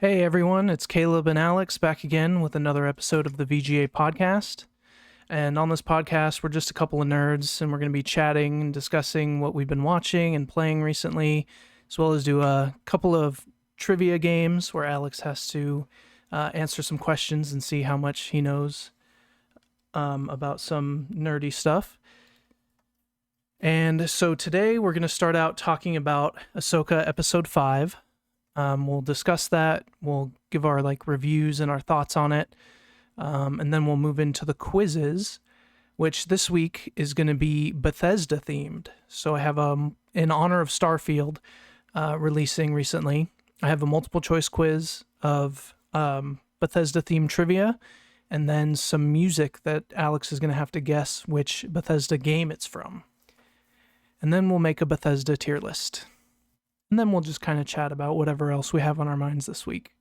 Hey everyone, it's Caleb and Alex back again with another episode of the VGA Podcast. And on this podcast, we're just a couple of nerds and we're going to be chatting and discussing what we've been watching and playing recently, as well as do a couple of trivia games where Alex has to answer some questions and see how much he knows about some nerdy stuff. And so today we're going to start out talking about Ahsoka Episode 5. We'll discuss that. We'll give our reviews and our thoughts on it. And then we'll move into the quizzes, which this week is going to be Bethesda themed. So I have, in honor of Starfield releasing recently, I have a multiple choice quiz of Bethesda themed trivia, and then some music that Alex is going to have to guess which Bethesda game it's from. And then we'll make a Bethesda tier list. And then we'll just kind of chat about whatever else we have on our minds this week.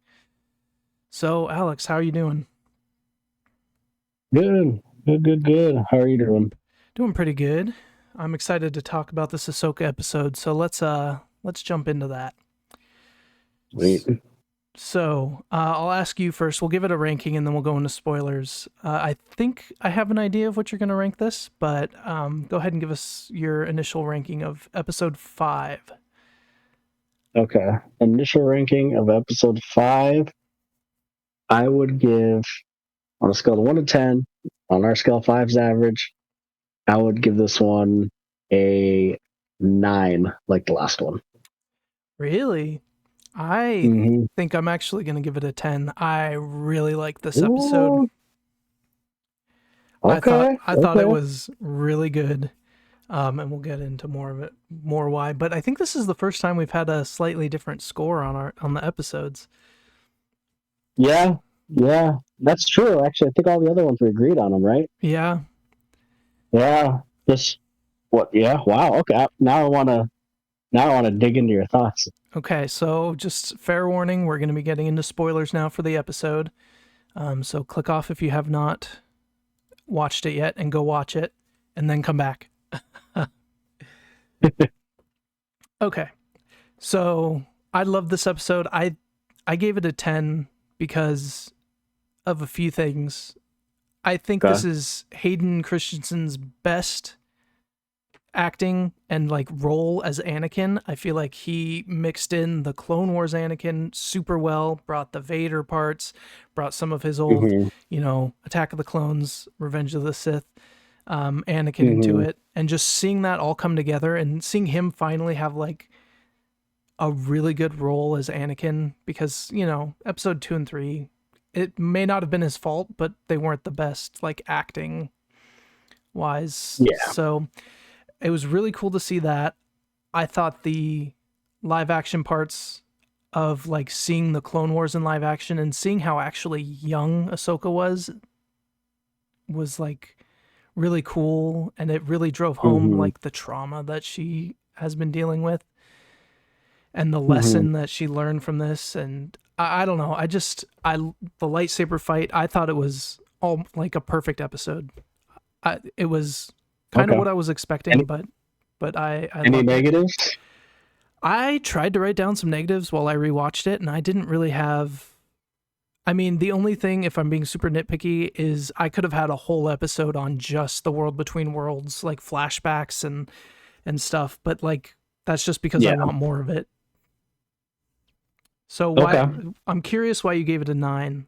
So, Alex, how are you doing? Good. How are you doing? Doing pretty good. I'm excited to talk about this Ahsoka episode, so let's jump into that. Sweet. So, I'll ask you first. We'll give it a ranking, and then we'll go into spoilers. I think I have an idea of what you're going to rank this, but go ahead and give us your initial ranking of Episode 5. Okay. Initial ranking of episode 5, I would give, on a scale of 1 to 10, on our scale 5's average, I would give this one a 9, like the last one. Really? I think I'm actually going to give it a 10. I really like this episode. Okay. I thought it was really good. And we'll get into more why. But I think this is the first time we've had a slightly different score on the episodes. Yeah, that's true. Actually, I think all the other ones we agreed on them, right? Yeah. Yeah. Yeah. Wow. Okay. Now I want to dig into your thoughts. Okay. So just fair warning, we're going to be getting into spoilers now for the episode. So click off if you have not watched it yet and go watch it, and then come back. Okay, so I love this episode. I gave it a 10 because of a few things. I think this is Hayden Christensen's best acting and role as Anakin. I feel like he mixed in the Clone Wars Anakin super well, brought the Vader parts, brought some of his old, Attack of the Clones, Revenge of the Sith Anakin into it, and just seeing that all come together and seeing him finally have a really good role as Anakin, because episode 2 and 3, it may not have been his fault, but they weren't the best acting wise. So it was really cool to see that. I thought the live action parts of seeing the Clone Wars in live action and seeing how actually young Ahsoka was really cool, and it really drove home the trauma that she has been dealing with and the lesson that she learned from this. And I don't know, the lightsaber fight, I thought it was all a perfect episode. It was kind of what I was expecting, but I any negatives? I tried to write down some negatives while I rewatched it, and I didn't really have. I mean, the only thing, if I'm being super nitpicky, is I could have had a whole episode on just the World Between Worlds, flashbacks and stuff, but that's just because I want more of it. So why? I'm curious why you gave it a 9,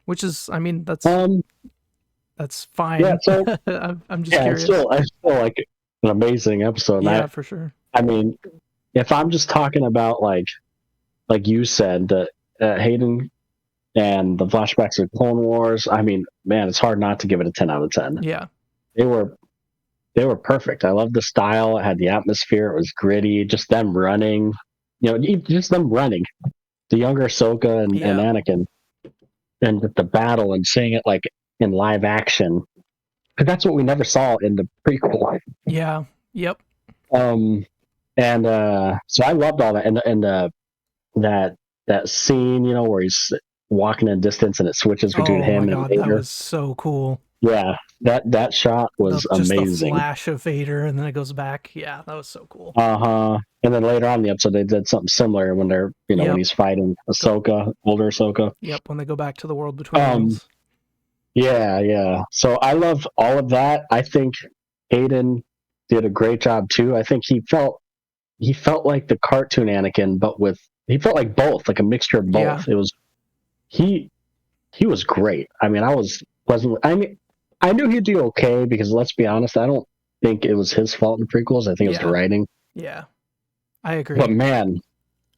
which is, I mean, that's fine. Yeah, so I'm just curious. I still like an amazing episode. Yeah, for sure. I mean, if I'm just talking about like you said, that Hayden and the flashbacks of Clone Wars, I mean, man, it's hard not to give it a 10 out of 10. Yeah. They were perfect. I love the style. It had the atmosphere. It was gritty. Just them running. Just them running. The younger Ahsoka and Anakin. And the battle and seeing it in live action. Because that's what we never saw in the prequel. Yeah. Yep. So I loved all that. And that scene, where he's walking in distance and it switches between him and Vader. That was so cool. Yeah, that shot was Just the amazing. flash of Vader, and then it goes back. Yeah, that was so cool. And then later on in the episode, they did something similar when they're, when he's fighting Ahsoka, older Ahsoka. Yep, when they go back to the world between worlds. Yeah. So I love all of that. I think Hayden did a great job too. I think he felt like the cartoon Anakin, but he felt like both, like a mixture of both. Yeah. It was he was great. I mean, I knew he'd do okay because let's be honest, I don't think it was his fault in the prequels. I think it was the writing. Yeah, I agree. But man,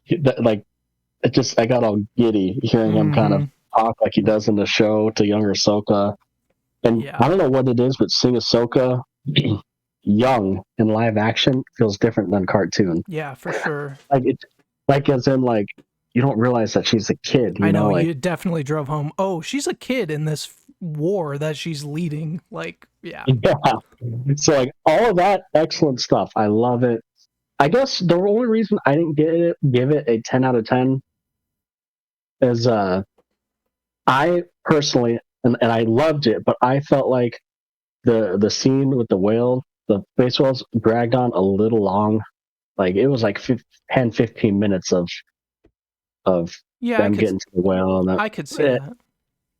I got all giddy hearing him kind of talk like he does in the show to younger Ahsoka. And I don't know what it is, but seeing Ahsoka young in live action feels different than cartoon. Yeah, for sure. As in you don't realize that she's a kid. I know, you definitely drove home. Oh, she's a kid in this war that she's leading. Yeah. So all of that excellent stuff. I love it. I guess the only reason I didn't give it a 10 out of 10 is I personally, and I loved it, but I felt like the scene with the space whales dragged on a little long. It was 10-15 minutes of them getting to the whale. And I could see that.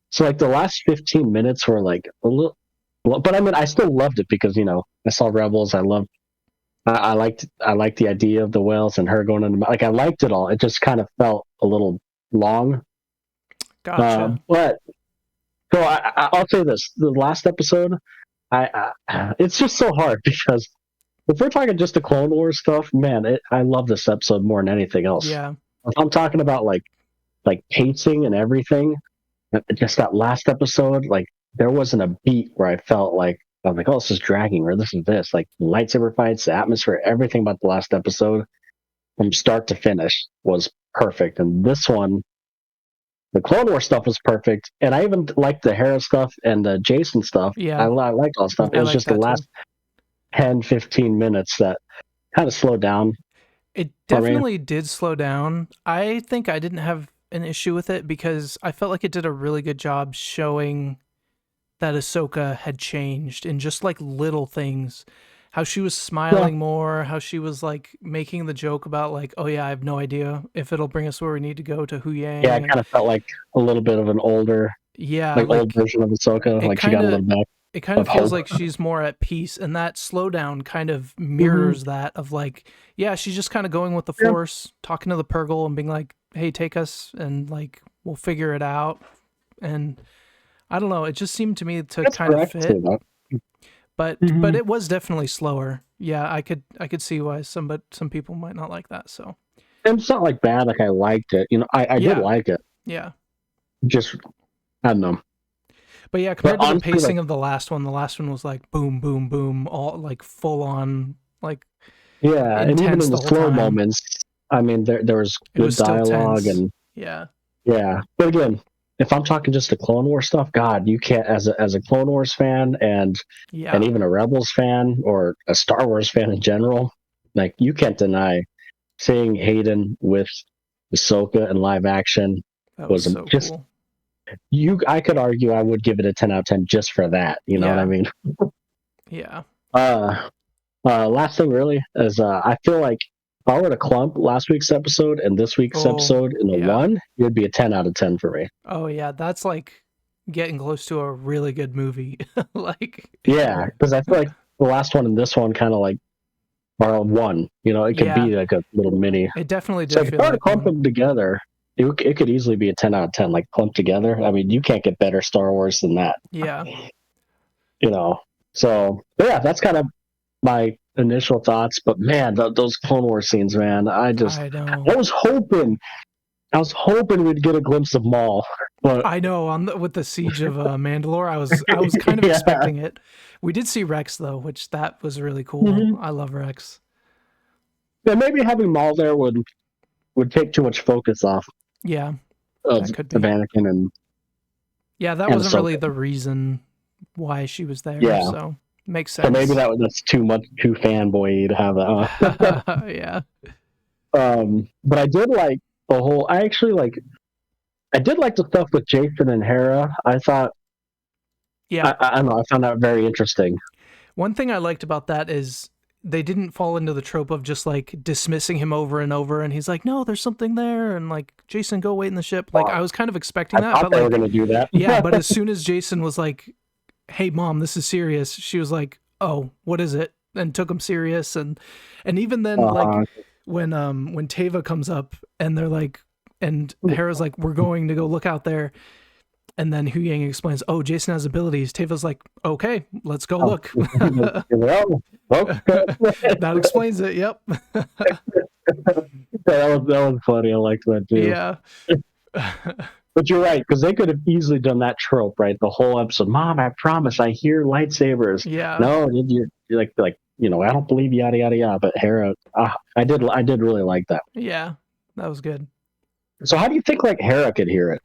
So the last 15 minutes were a little, but I mean, I still loved it because I saw Rebels. I liked the idea of the whales and her going into I liked it all. It just kind of felt a little long. Gotcha. But so I'll say this: the last episode, it's just so hard because if we're talking just the Clone Wars stuff, man, I love this episode more than anything else. Yeah. If I'm talking about pacing and everything, just that last episode, there wasn't a beat where I felt I'm like, oh, this is dragging, or this is this. Lightsaber fights, the atmosphere, everything about the last episode from start to finish was perfect. And this one, the Clone Wars stuff was perfect. And I even liked the Hera stuff and the Jason stuff. Yeah. I liked all the stuff. It was just the last 10-15 minutes that kind of slowed down. It definitely did slow down. I think I didn't have an issue with it because I felt like it did a really good job showing that Ahsoka had changed in just little things. How she was smiling more, how she was making the joke about oh yeah, I have no idea if it'll bring us where we need to go to Huyang. Yeah, it kind of felt like a little bit of an older, old version of Ahsoka. She got a little back. It kind of feels like she's more at peace, and that slowdown kind of mirrors that of yeah, she's just kind of going with the Force, talking to the Purgle and being like, hey, take us, and we'll figure it out. And I don't know, it just seemed to me to kind of fit. But it was definitely slower. Yeah, I could see why some people might not like that. So and it's not bad. I liked it. I did like it. Yeah. Just I don't know. But yeah, compared to the pacing of the last one was boom, boom, boom, all full on yeah, and even in the slow moments, I mean, there was good dialogue and yeah. But again, if I'm talking just the Clone Wars stuff, God, you can't as a Clone Wars fan and even a Rebels fan or a Star Wars fan in general, you can't deny seeing Hayden with Ahsoka in live action was so just cool. I could argue I would give it a 10 out of 10 just for that. You know what I mean? Yeah. Last thing really is I feel like if I were to clump last week's episode and this week's episode in the one, it would be a 10 out of 10 for me. Oh yeah, that's getting close to a really good movie. Yeah, because I feel like the last one and this one kind of are a one. It could be a little mini. It definitely did. So if you were to clump them together, it could easily be a 10 out of 10, clumped together. I mean, you can't get better Star Wars than that. Yeah. So yeah, that's kind of my initial thoughts. But man, those Clone Wars scenes, man, I was hoping we'd get a glimpse of Maul. But I know with the siege of Mandalore, I was kind of expecting it. We did see Rex though, which that was really cool. I love Rex. Yeah, maybe having Maul there would take too much focus off. Yeah, that could be. Anakin and that wasn't really the reason why she was there. Yeah, so makes sense. So maybe that's too fanboy to have that. Yeah. But I did like the whole. I did like the stuff with Jason and Hera. I thought Yeah. I don't know. I found that very interesting. One thing I liked about that is they didn't fall into the trope of just like dismissing him over and over, and he's like, no, there's something there, and like, Jason, go wait in the ship. Like, I was kind of expecting that, but they were like, going to do that. yeah, but as soon as Jason was like, hey mom, this is serious, she was like, oh, what is it? And took him serious. And even then, like, when Teva comes up and they're like, and Hera's like, we're going to go look out there, and then Hu Yang explains, oh, Jason has abilities. Teva's like, okay, let's go look. That explains it. Yep. that was funny. I liked that too. Yeah. But you're right, because they could have easily done that trope, right? The whole episode, Mom, I promise, I hear lightsabers. Yeah. No, you're like, you know, I don't believe yada yada yada. But Hera, I did really like that. Yeah, that was good. So how do you think like Hera could hear it?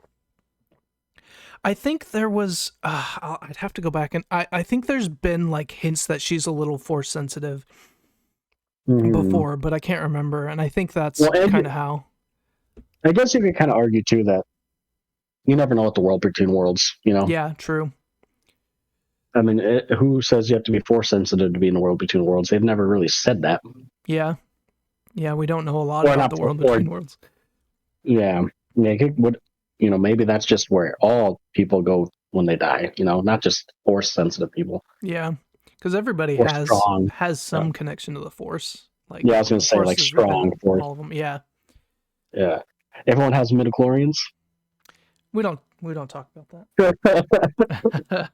I think there was, I'd have to go back, and I think there's been like hints that she's a little force sensitive before, but I can't remember. And I think that's kind of how. I guess you could kind of argue too that you never know what the world between worlds, you know? Yeah, true. I mean, who says you have to be force sensitive to be in the world between worlds? They've never really said that. Yeah. Yeah, we don't know a lot about the world between worlds. Yeah. You know, maybe that's just where all people go when they die, you know, not just force sensitive people. Yeah. Because everybody has some connection to the force. Like, yeah, I was going to say like strong force. All of them. Yeah. Yeah. Everyone has midichlorians. We don't talk about that.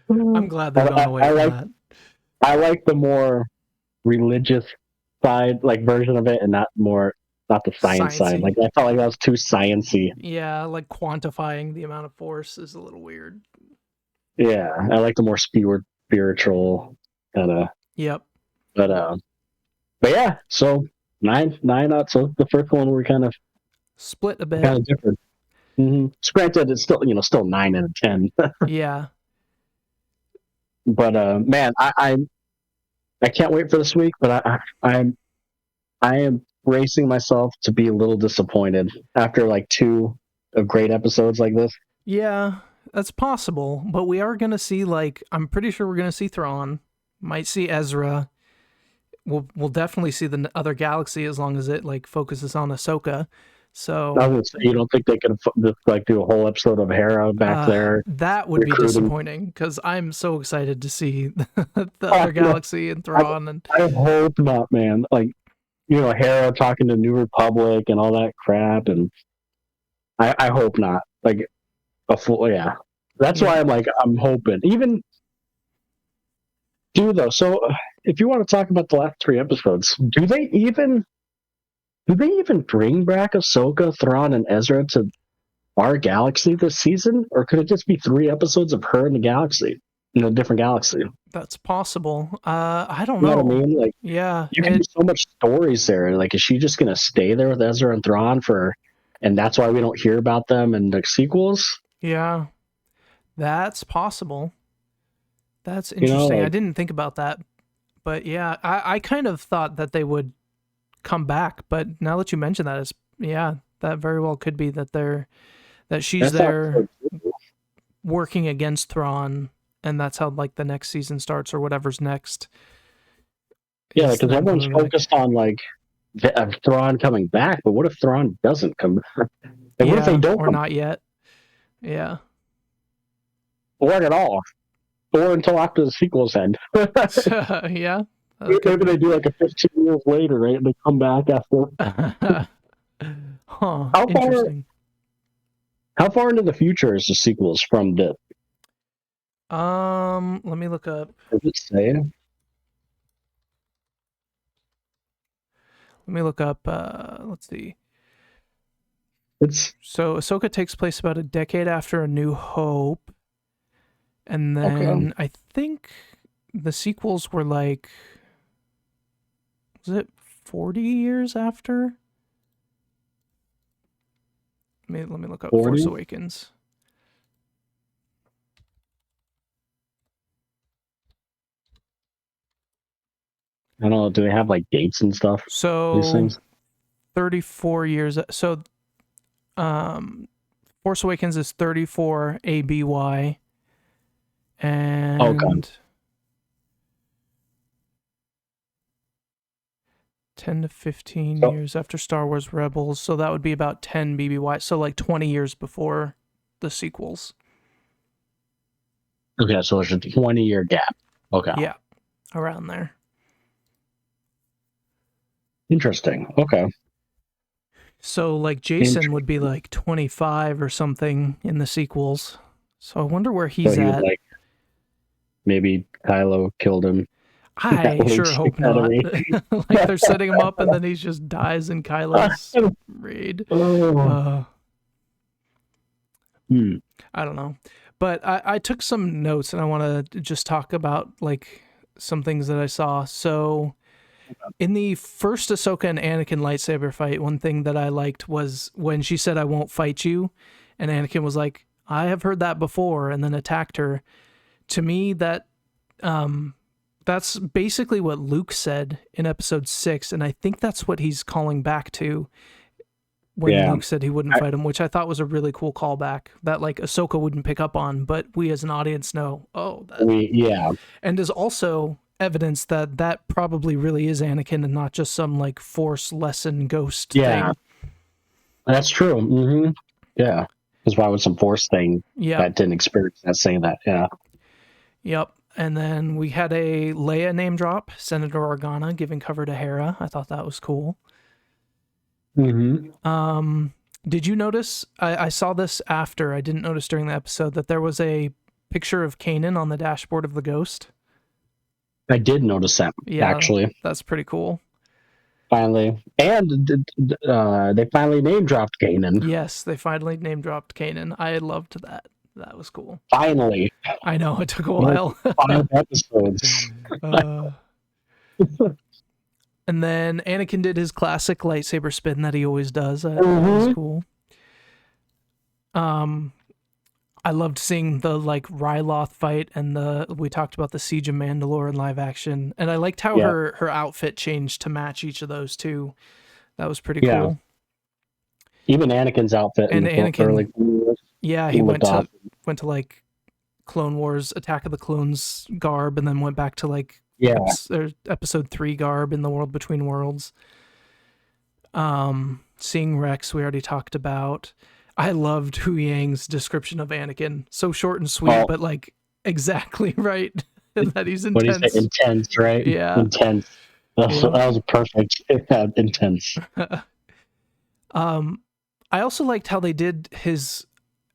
I'm glad they've gone away from that. I like the more religious side, like version of it, and not the science side. Like I felt like that was too sciencey. Yeah, like quantifying the amount of force is a little weird. Yeah, I like the more spiritual kind of. Yep. But yeah, so nine out. So the first one we're kind of split a bit, kind of different. Mm-hmm. Granted, it's still 9 out of 10. Yeah. But man, I can't wait for this week. But I am bracing myself to be a little disappointed after like 2 great episodes like this. Yeah, that's possible. But we are gonna see, like, I'm pretty sure we're gonna see Thrawn. Might see Ezra. We'll definitely see the other galaxy as long as it like focuses on Ahsoka. So I would say, you don't think they could just like do a whole episode of Hera back there? That would be disappointing because I'm so excited to see the other galaxy and Thrawn. And I hope not, man. Like, you know, Hera talking to New Republic and all that crap, and I hope not. Like a full, yeah. That's why I'm hoping. Even though. So, if you want to talk about the last 3 episodes, do they even bring back Ahsoka, Thrawn, and Ezra to our galaxy this season? Or could it just be 3 episodes of her in the galaxy, in a different galaxy? That's possible. I don't know. You know what I mean? Like, yeah. You can do so much stories there. Like, is she just going to stay there with Ezra and Thrawn and that's why we don't hear about them in the sequels? Yeah. That's possible. That's interesting. I didn't think about that. But yeah, I kind of thought that they would come back, but now that you mention that, that very well could be that she's there working against Thrawn, and that's how like the next season starts or whatever's next. Yeah, because everyone's focused on like Thrawn coming back, but what if Thrawn doesn't come back? And what if they don't? Or not yet? Yeah. Or at all. Or until after the sequels end. Yeah. Maybe they do like a 15 years later, right? And they come back after. Interesting. How far into the future is the sequels from the? Let me look up. Does it say? Let me look up. Let's see. So Ahsoka takes place about a decade after A New Hope, and then I think the sequels were like, was it 40 years after? Let me look up 40? Force Awakens. I don't know. Do they have like dates and stuff? So these things? 34 years. So, Force Awakens is 34 ABY, And 10 to 15 years after Star Wars Rebels, so that would be about 10 BBY, so like 20 years before the sequels. Okay, so there's a 20-year gap. Okay. Yeah, around there. Interesting. Okay. So like Jason would be like 25 or something in the sequels. So I wonder where he's at. Like, maybe Kylo killed him. I sure hope not. Like they're setting him up and then he just dies in Kylo's raid. I don't know. But I took some notes and I want to just talk about like some things that I saw. So in the first Ahsoka and Anakin lightsaber fight, one thing that I liked was when she said, "I won't fight you," and Anakin was like, "I have heard that before," and then attacked her. To me, that's basically what Luke said in episode 6, and I think that's what he's calling back to when Luke said he wouldn't fight him, which I thought was a really cool callback that like Ahsoka wouldn't pick up on, but we as an audience know, and is also evidence that that probably really is Anakin and not just some like Force lesson ghost thing. That's true. Mm-hmm. Yeah, because why would some Force thing that didn't experience that saying that? Yeah. Yep. And then we had a Leia name drop, Senator Organa giving cover to Hera. I thought that was cool. Mm-hmm. Did you notice, I saw this after, I didn't notice during the episode, that there was a picture of Kanan on the dashboard of the Ghost? I did notice that, actually. That's pretty cool. Finally. And they finally name dropped Kanan. Yes, they finally name dropped Kanan. I loved that. That was cool. Finally. I know, it took a while. 5 episodes. And then Anakin did his classic lightsaber spin that he always does. That was cool. I loved seeing the like Ryloth fight, and we talked about the Siege of Mandalore in live action, and I liked how her outfit changed to match each of those too. That was pretty cool. Even Anakin's outfit and in the early he went to like Clone Wars Attack of the Clones garb, and then went back to like episode 3 garb in the World Between Worlds. Seeing Rex, we already talked about. I loved Hu Yang's description of Anakin. So short and sweet, but like exactly right. That he's intense. What do you say? Intense, right? Yeah. Intense. That was perfect. Intense. I also liked how they did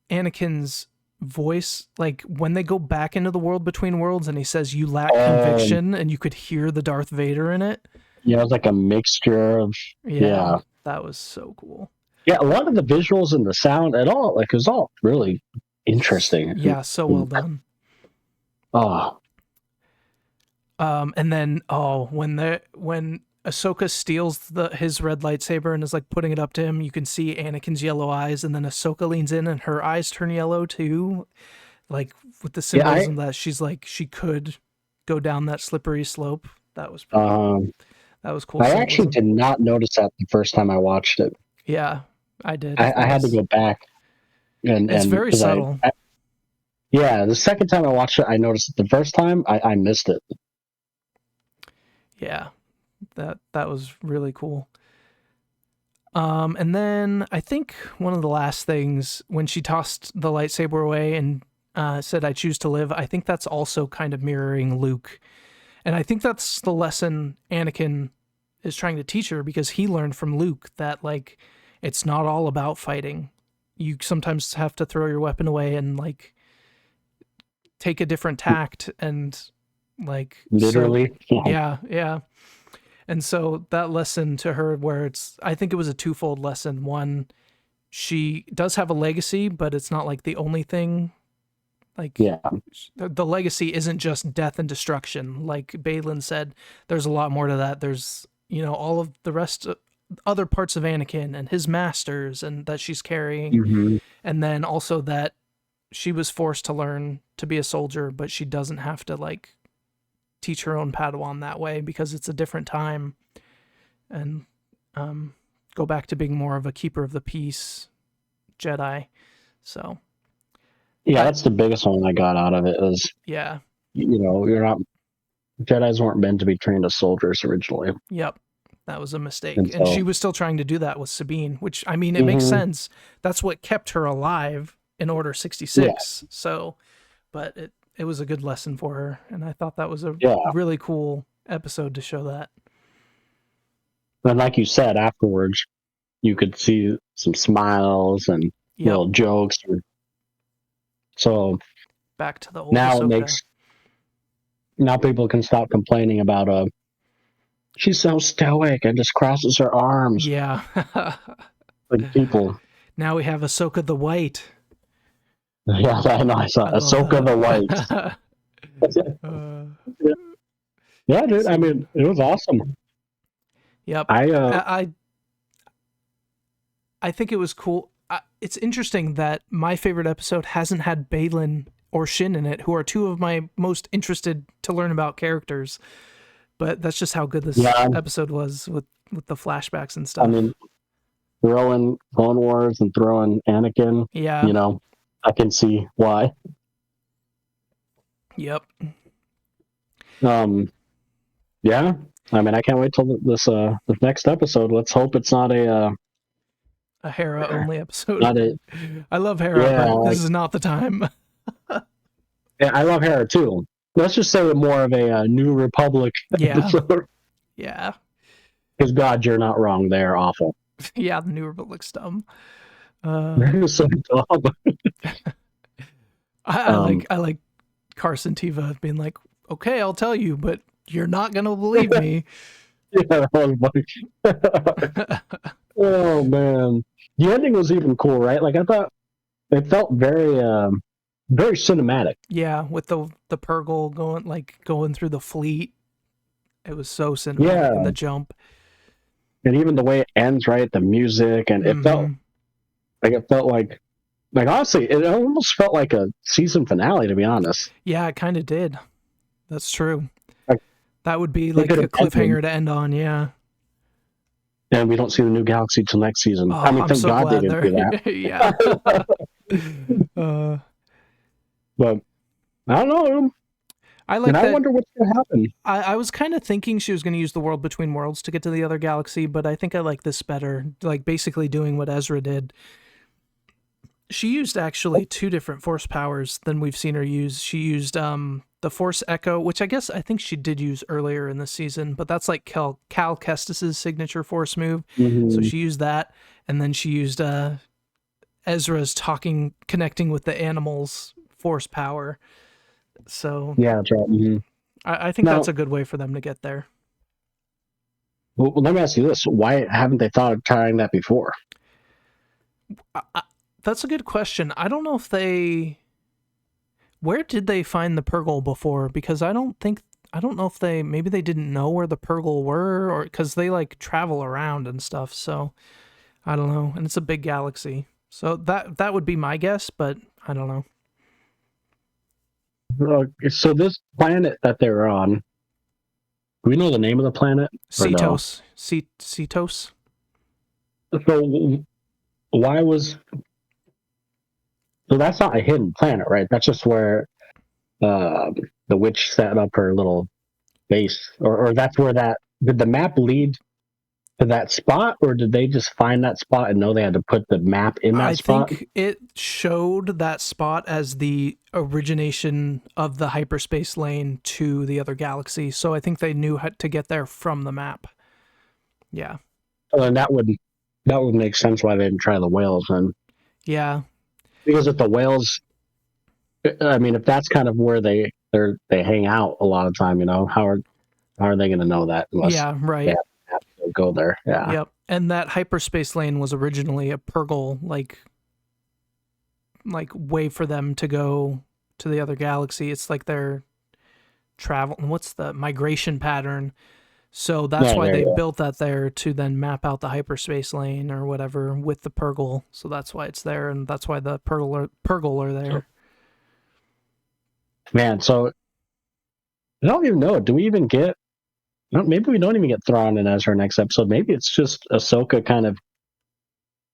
Anakin's voice, like when they go back into the World Between Worlds and he says, "You lack conviction," and you could hear the Darth Vader in it. Yeah, it was like a mixture of that was so cool. Yeah, a lot of the visuals and the sound it was all really interesting. Yeah, so well done. And then when Ahsoka steals his red lightsaber and is like putting it up to him, you can see Anakin's yellow eyes, and then Ahsoka leans in and her eyes turn yellow too, like with the symbolism that she's like she could go down that slippery slope. That was pretty that was cool. I actually did not notice that the first time I watched it. Yeah, I did. I had to go back, and it's very subtle. The second time I watched it, I noticed it. The first time, I missed it. Yeah. That was really cool. And then I think one of the last things, when she tossed the lightsaber away and said, "I choose to live," I think that's also kind of mirroring Luke. And I think that's the lesson Anakin is trying to teach her, because he learned from Luke that like it's not all about fighting. You sometimes have to throw your weapon away and like take a different tact and like literally. Yeah. And so that lesson to her, where I think it was a twofold lesson. One, she does have a legacy, but it's not like the only thing. Like, the legacy isn't just death and destruction. Like Balin said, there's a lot more to that. There's, all of the rest, other parts of Anakin and his masters, and that she's carrying. Mm-hmm. And then also that she was forced to learn to be a soldier, but she doesn't have to like teach her own Padawan that way, because it's a different time, and go back to being more of a keeper of the peace Jedi. So Yeah, that's the biggest one I got out of it is, Yeah. you're not, Jedis weren't meant to be trained as soldiers originally. Yep. That was a mistake. And And so, she was still trying to do that with Sabine, which, I mean, it makes sense. That's what kept her alive in Order 66. So, but it was a good lesson for her. And I thought that was a really cool episode to show that. And like you said, afterwards, you could see some smiles and little jokes. So back to the old now Ahsoka. Now people can stop complaining about she's so stoic and just crosses her arms. Yeah. Like people. Now we have Ahsoka the White. Yeah, I know. I saw Ahsoka the White. Yeah, dude. I mean, it was awesome. Yep. I think it was cool. It's interesting that my favorite episode hasn't had Baylan or Shin in it, who are two of my most interested to learn about characters. But that's just how good this episode was with the flashbacks and stuff. I mean, throwing Clone Wars and throwing Anakin. Yeah. I can see why. Yep. Yeah. I mean, I can't wait till this next episode. Let's hope it's not a Hera only episode. I love Hera, but this is not the time. Yeah, I love Hera too. Let's just say more of a New Republic episode. Yeah. Because God, you're not wrong. They're awful. Yeah, the New Republic's dumb. They're so dumb. I like Carson Teva being like, okay, I'll tell you, but you're not gonna believe me. Yeah, that was funny. Oh man, the ending was even cool, right? Like I thought it felt very cinematic. Yeah, with the Purgle going through the fleet, it was so cinematic. And the jump, and even the way it ends, right? The music, and it felt like honestly, it almost felt like a season finale, to be honest. Yeah, it kind of did. That's true. That would be like a cliffhanger to end on, yeah. And we don't see the new galaxy till next season. I mean, thank God they didn't do that. Yeah. But I don't know. I wonder what's going to happen. I was kind of thinking she was going to use the world between worlds to get to the other galaxy, but I think I like this better. Like basically doing what Ezra did. She used actually two different force powers than we've seen her use. She used the Force Echo, which I think she did use earlier in the season, but that's like Cal Kestis's signature force move. Mm-hmm. So she used that, and then she used Ezra's connecting with the animals force power. So yeah, that's right. Mm-hmm. I think that's a good way for them to get there. Well, let me ask you this: why haven't they thought of trying that before? That's a good question. I don't know if where did they find the Purgle before? Because I don't know if maybe they didn't know where the Purgle were, or because they like travel around and stuff. So I don't know. And it's a big galaxy. So that would be my guess, but I don't know. So this planet that they're on, do we know the name of the planet? Cetos. No? Cetos. So why was... So that's not a hidden planet, right? That's just where the witch set up her little base. Or that's where did the map lead to that spot, or did they just find that spot and know they had to put the map in that spot? I think it showed that spot as the origination of the hyperspace lane to the other galaxy. So I think they knew how to get there from the map. Yeah. Well, then that would make sense why they didn't try the whales then. Yeah. Because if the whales, I mean, if that's kind of where they hang out a lot of time, how are they going to know that? Yeah, right. They have to go there. Yeah. Yep. And that hyperspace lane was originally a Purgle like way for them to go to the other galaxy. It's like their travel. What's the migration pattern? So that's why they built that there to then map out the hyperspace lane or whatever with the Purgle. So that's why it's there, and that's why the Purgle are there. Man, so I don't even know. Do we even get... Maybe we don't even get Thrawn in Ezra next episode. Maybe it's just Ahsoka kind of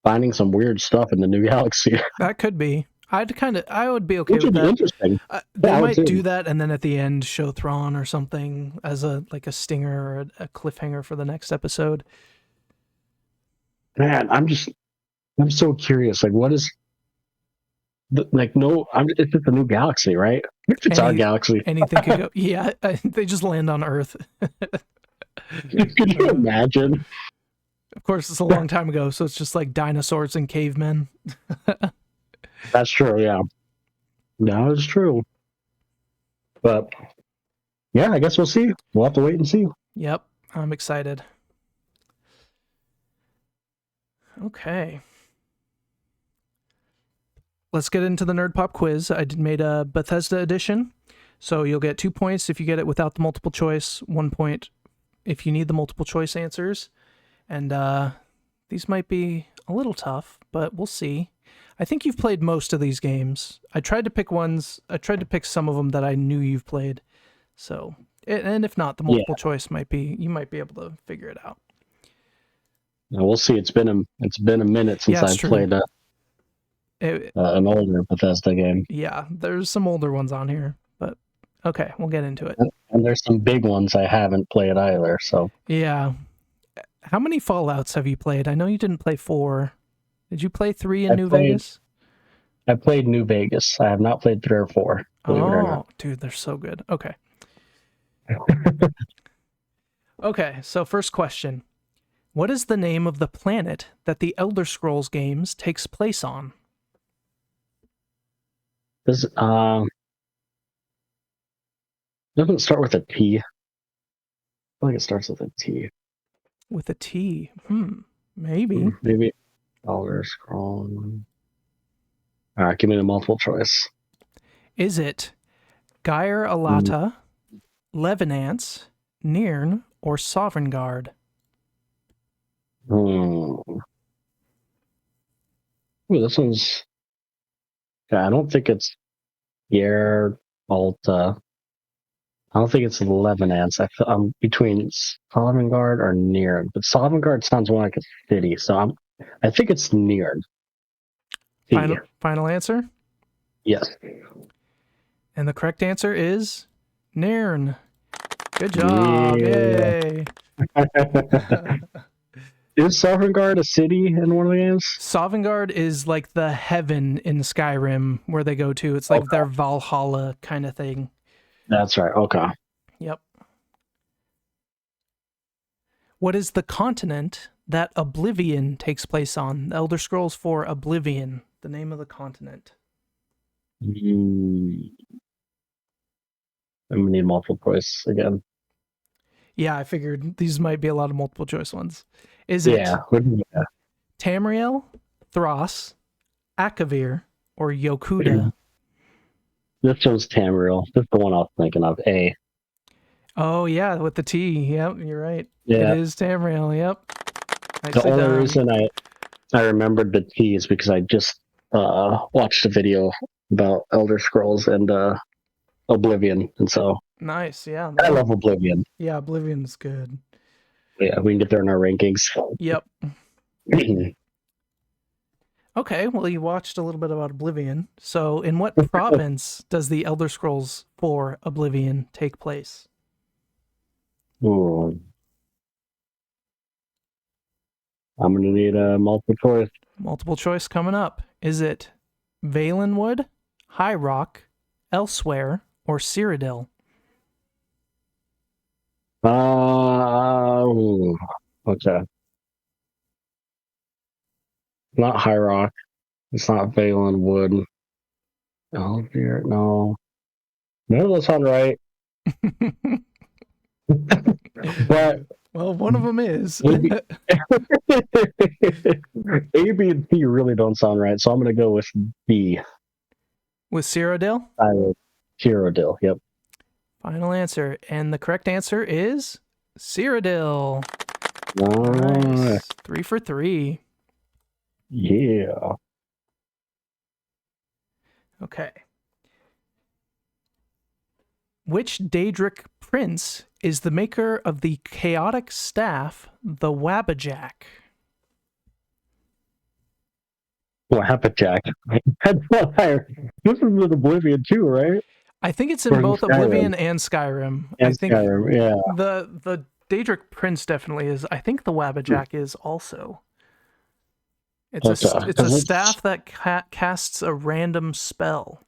finding some weird stuff in the new galaxy. That could be. I would be okay Which with would be that. interesting. They I would might too. do that, and then at the end show Thrawn or something as a stinger or a cliffhanger for the next episode. Man, I'm so curious. Like, what is no? It's just a new galaxy, right? It's our galaxy. Anything could go. Yeah, they just land on Earth. Could you imagine? Of course, it's a long time ago, so it's just like dinosaurs and cavemen. That's true. Yeah, that is true. But yeah, I guess we'll see. We'll have to wait and see. Yep, I'm excited. Okay. Let's get into the Nerd Pop quiz. I made a Bethesda edition, so you'll get 2 points if you get it without the multiple choice, 1 point if you need the multiple choice answers. And these might be a little tough, but we'll see. I think you've played most of these games. I tried to pick some of them that I knew you've played. So, and if not, the multiple choice you might be able to figure it out. We'll see. It's been a minute since I've played an older Bethesda game. Yeah, there's some older ones on here, but okay, we'll get into it. And there's some big ones I haven't played either. So yeah, how many Fallouts have you played? I know you didn't play 4. Did you play 3 in New Vegas? I played New Vegas. I have not played 3 or 4. Oh, dude, they're so good. Okay. Okay, so first question. What is the name of the planet that the Elder Scrolls games takes place on? Doesn't start with a T. I feel like it starts with a T. With a T? Maybe. Maybe Elder Scrolls. All right, give me the multiple choice. Is it Gyre Alata, Levenance, Nirn, or Sovngarde? Ooh, this one's... Yeah, I don't think it's Gyre Alta. I don't think it's Levenance. I'm between Sovngarde or Nirn, but Sovngarde sounds more like a city, so I think it's Nirn. Final answer? Yes. And the correct answer is Nirn. Good job. Yeah. Yay. Is Sovngarde a city in one of the games? Sovngarde is like the heaven in Skyrim where they go to. It's like their Valhalla kind of thing. That's right. Okay. Yep. What is the continent that Oblivion takes place on? The Elder Scrolls 4 Oblivion, the name of the continent. I'm gonna need multiple choice again. Yeah, I figured these might be a lot of multiple choice ones. Is it Tamriel, Thras, Akavir, or Yokuda? This one's Tamriel. This is the one I was thinking of. A. Oh, yeah, with the T. Yep, you're right. Yeah. It is Tamriel. Yep. The only reason I remembered the T is because I just watched a video about Elder Scrolls and Oblivion, and so nice. Yeah, I love Oblivion. Yeah, Oblivion's good. Yeah, we can get there in our rankings. Yep. Okay, well, you watched a little bit about Oblivion. So, in what province does the Elder Scrolls 4 Oblivion take place? Ooh. I'm going to need a multiple choice. Multiple choice coming up. Is it Valenwood, High Rock, Elsewhere, or Cyrodiil? Okay. Not High Rock. It's not Valenwood. Oh, dear. No. None of those sound right. But well, one of them is. A, B, and C really don't sound right, so I'm going to go with B. With Cyrodiil? Cyrodiil, yep. Final answer. And the correct answer is Cyrodiil. Nice. 3 for 3. Yeah. Okay. Which Daedric prince is the maker of the chaotic staff, the Wabbajack? Wappajack. That's what this is with Oblivion too, right? I think it's in both Oblivion and Skyrim. And I think Skyrim, yeah. The Daedric Prince definitely is. I think the Wabbajack is also. It's a staff that casts a random spell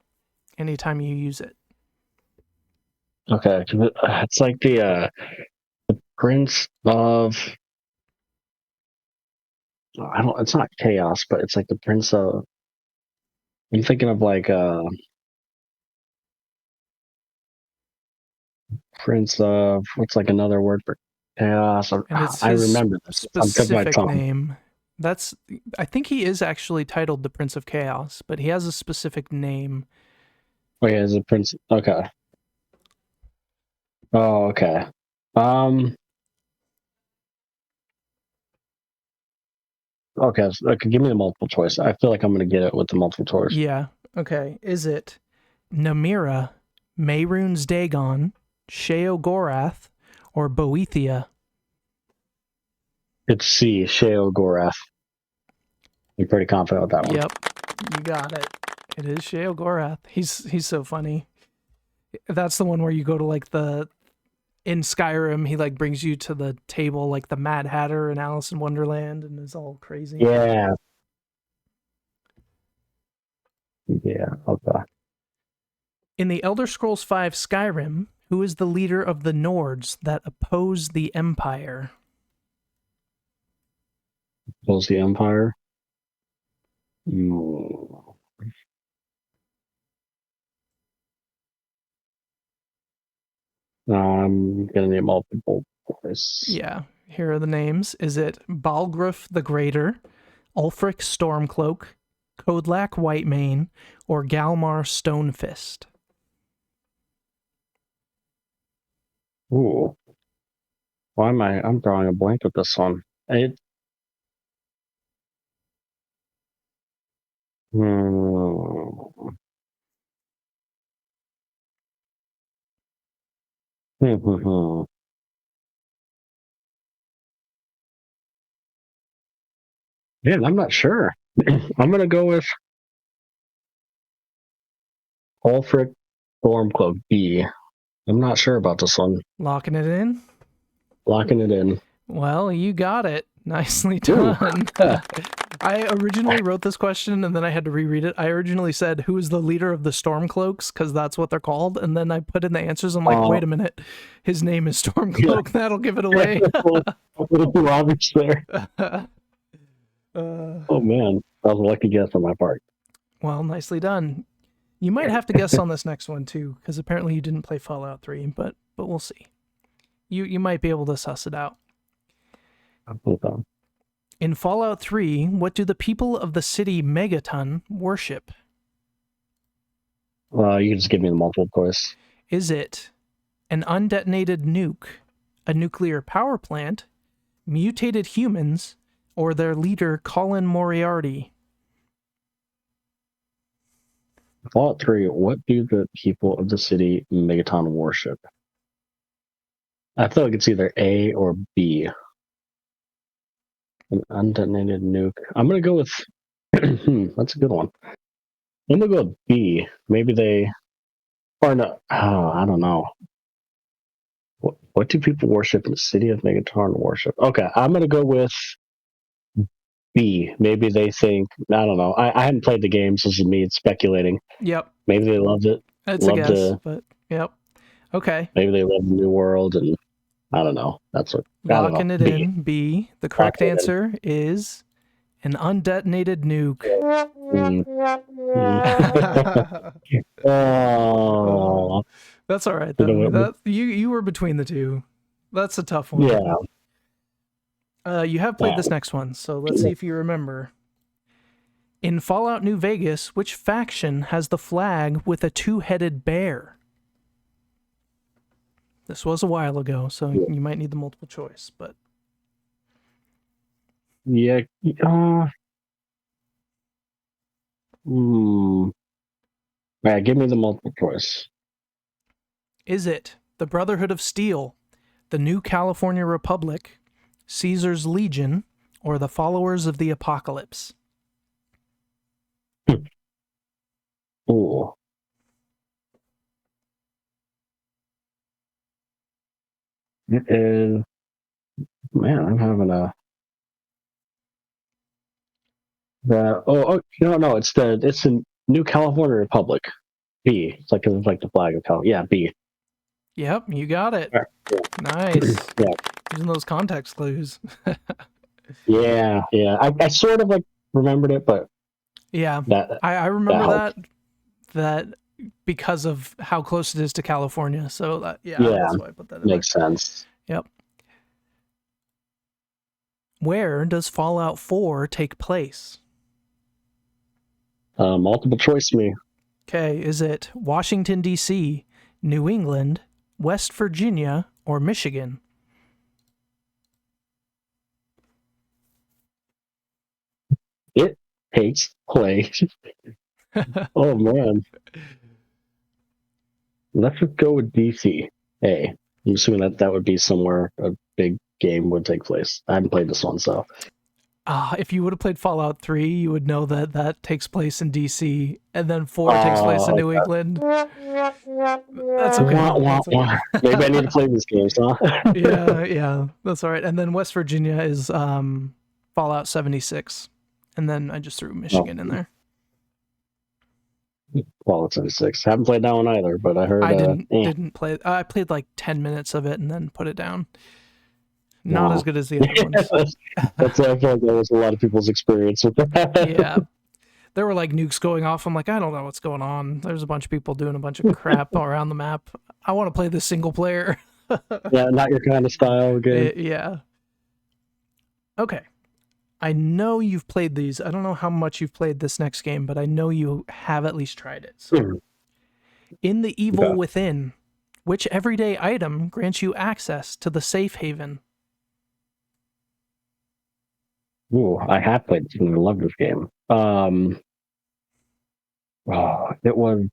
anytime you use it. Okay, it's like the Prince of. I don't. It's not chaos, but it's like the Prince of. I'm thinking of like Prince of. What's like another word for chaos? And it's I his remember this specific name. I think he is actually titled the Prince of Chaos, but he has a specific name. Oh yeah, he's a prince. Okay. Oh, okay. Okay, so, give me the multiple choice. I feel like I'm going to get it with the multiple choice. Yeah. Okay. Is it Namira, Mehrunes Dagon, Sheogorath, or Boethia? It's C, Sheogorath. I'm pretty confident with that one. Yep, you got it. It is Sheogorath. He's so funny. That's the one where you go to like in Skyrim, he like brings you to the table like the Mad Hatter in Alice in Wonderland and is all crazy. Yeah. Yeah, okay. In the Elder Scrolls V Skyrim, who is the leader of the Nords that oppose the Empire? Oppose the Empire? No. I'm gonna need multiple choice. Yeah, here are the names. Is it Balgruuf the Greater, Ulfric Stormcloak, Kodlak Whitemane, or Galmar Stonefist? Ooh. Why am I'm drawing a blank with this one. Man, I'm not sure. I'm gonna go with Ulfric Stormcloak B. I'm not sure about this one. Locking it in? Locking it in. Well, you got it. Nicely done. I originally wrote this question and then I had to reread it. I originally said, who is the leader of the Stormcloaks? Because that's what they're called. And then I put in the answers. I'm like, wait a minute. His name is Stormcloak. Yeah. That'll give it away. A little too obvious there. Oh, man. That was a lucky guess on my part. Well, nicely done. You might have to guess on this next one, too, because apparently you didn't play Fallout 3, but we'll see. You might be able to suss it out. In Fallout 3, what do the people of the city Megaton worship? You can just give me the multiple choice. Is it an undetonated nuke, a nuclear power plant, mutated humans, or their leader Colin Moriarty? Fallout 3, what do the people of the city Megaton worship? I feel like it's either A or B. An undetonated nuke. I'm going to go with... that's a good one. I'm going to go with B. Maybe they... Or no. Oh, I don't know. What do people worship in the city of Megaton worship? Okay, I'm going to go with B. Maybe they think... I don't know. I hadn't played the game, so this is me speculating. Yep. Maybe they loved it. That's a guess, but yep. Okay. Maybe they love the new world and... I don't know. That's what. Locking it in. B. The correct answer is an undetonated nuke. Oh, that's all right though. You were between the two. That's a tough one. Yeah. You have played this next one, so let's see if you remember. In Fallout New Vegas, which faction has the flag with a two-headed bear? This was a while ago, so you might need the multiple choice, but... Yeah. Right, give me the multiple choice. Is it the Brotherhood of Steel, the New California Republic, Caesar's Legion, or the Followers of the Apocalypse? Ooh. It is. Man, I'm having a. No, it's the New California Republic. B. It's like the flag of California. Yeah, B. Yep, you got it. Right. Nice. Yeah. Using those context clues. Yeah. I sort of like remembered it, but Yeah, that I remember helped. that because of how close it is to California. So Yeah, that's why I put that in there. makes sense. Yep. Where does Fallout 4 take place? Multiple choice me. Okay, is it Washington, D.C., New England, West Virginia, or Michigan? It takes place. Oh man, let's just go with DC. Hey, I'm assuming that would be somewhere a big game would take place. I haven't played this one, so If you would have played Fallout 3, you would know that takes place in DC, and then 4 takes place in New England. That's okay. That's okay. Maybe I need to play these games, huh? yeah, that's all right. And then West Virginia is Fallout 76, and then I just threw Michigan in there. Fallout 76. Haven't played that one either, but I heard. I didn't play. I played like 10 minutes of it and then put it down. Not as good as the other ones. That's I feel like that was a lot of people's experience with that. Yeah. There were like nukes going off. I'm like, I don't know what's going on. There's a bunch of people doing a bunch of crap around the map. I want to play this single player. Yeah, not your kind of style game. Yeah. Okay. I know you've played these. I don't know how much you've played this next game, but I know you have at least tried it. So, in The Evil Within, which everyday item grants you access to the safe haven? Ooh, I have played this game. I love this game. It was.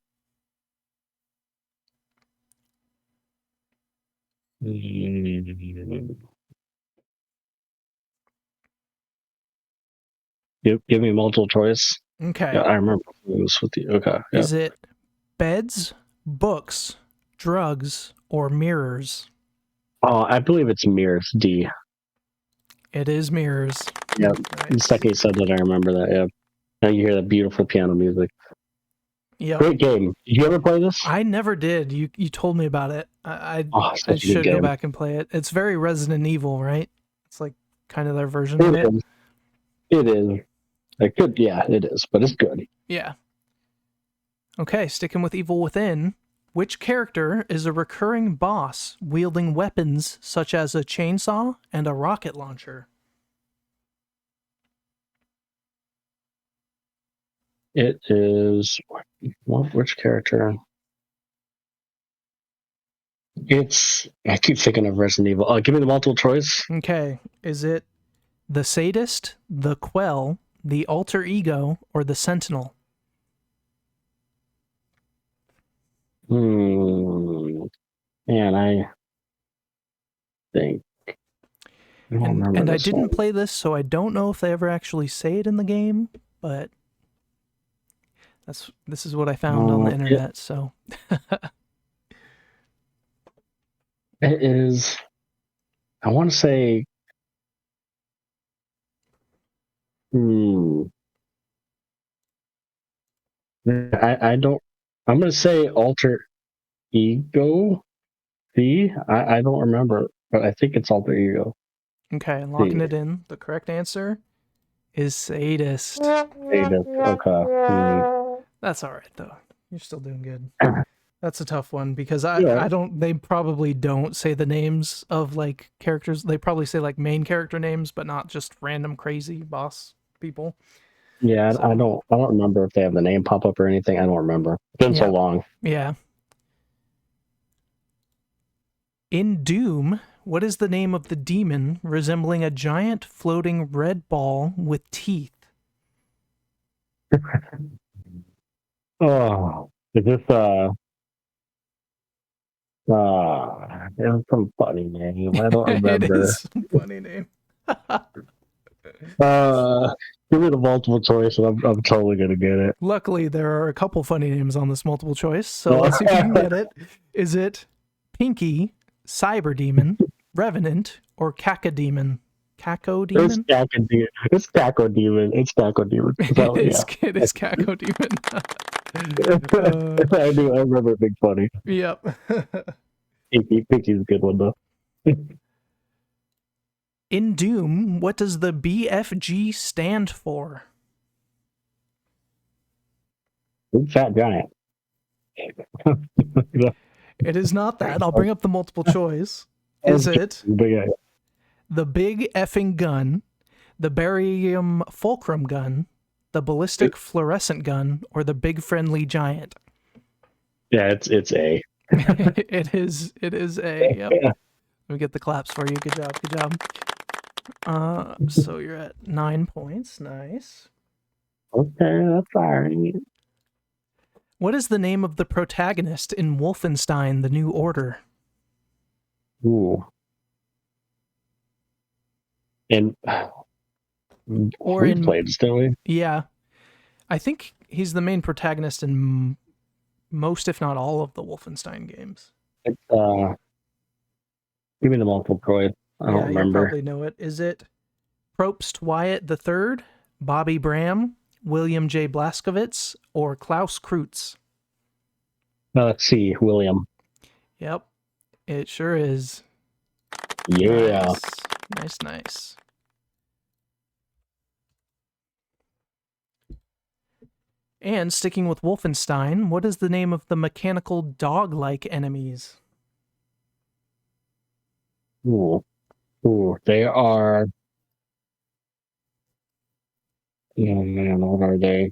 Give me multiple choice. Okay. Yeah, I remember it was with you. Okay. Yeah. Is it beds, books, drugs, or mirrors? Oh, I believe it's Mirrors D. It is mirrors. Yeah. Nice. The second you said that, I remember that. Yeah. Now you hear that beautiful piano music. Yep. Great game. Did you ever play this? I never did. You told me about it. I should go back and play it. It's very Resident Evil, right? It's like kind of their version of it. It is. It is, but it's good. Yeah. Okay, sticking with Evil Within. Which character is a recurring boss wielding weapons such as a chainsaw and a rocket launcher? It is. Which character? I keep thinking of Resident Evil. Give me the multiple choice. Okay. Is it the sadist, the quell, the alter ego, or the sentinel? Man, I think. And I didn't play this, so I don't know if they ever actually say it in the game, but this is what I found on the internet, so. It is. I want to say. I don't. I'm going to say alter ego. See, I don't remember, but I think it's alter ego. Okay, locking it in. The correct answer is sadist. Sadist. Okay. That's all right though. You're still doing good. That's a tough one because I don't. They probably don't say the names of like characters. They probably say like main character names, but not just random crazy boss people. Yeah, so, I don't remember if they have the name pop up or anything. I don't remember. It's been so long. Yeah. In Doom, what is the name of the demon resembling a giant floating red ball with teeth? Oh, is this it's some funny name. I don't remember. It is some funny name. Give me the multiple choice, and I'm totally gonna get it. Luckily, there are a couple funny names on this multiple choice, so let's see if you can get it. Is it Pinky, Cyber Demon, Revenant, or Cacodemon? Cacodemon? It's Cacodemon. It's Cacodemon. It is Cacodemon. I do. I remember it being funny. Yep. Pinky's a good one though. In Doom, what does the BFG stand for? Big fat giant. It is not that. I'll bring up the multiple choice. Is it the big effing gun, the barium fulcrum gun, the ballistic fluorescent gun, or the big friendly giant? Yeah, it's A. It is A. Yep. Let me get the claps for you. Good job. So you're at 9 points. Nice. Okay, that's all right. What is the name of the protagonist in Wolfenstein: The New Order? Ooh. And Or in played, didn't we? Yeah, I think he's the main protagonist in most, if not all, of the Wolfenstein games. Give me the multiple choice. I don't remember. You probably know it. Is it Probst Wyatt III, Bobby Bram, William J. Blazkowicz, or Klaus Kreutz? Let's see, William. Yep, it sure is. Yeah. Nice. And sticking with Wolfenstein, what is the name of the mechanical dog-like enemies? Ooh, they are. Oh man, what are they?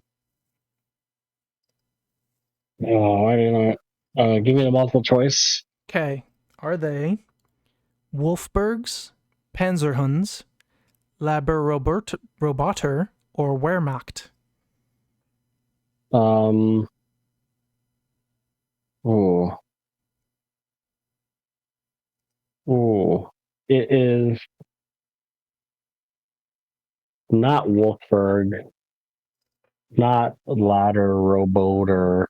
Oh, I don't know. Give me the multiple choice. Okay, are they Wolfbergs, Panzerhunds, Laborroboter, or Wehrmacht? It is not Wolfberg, not Ladder Roboter. I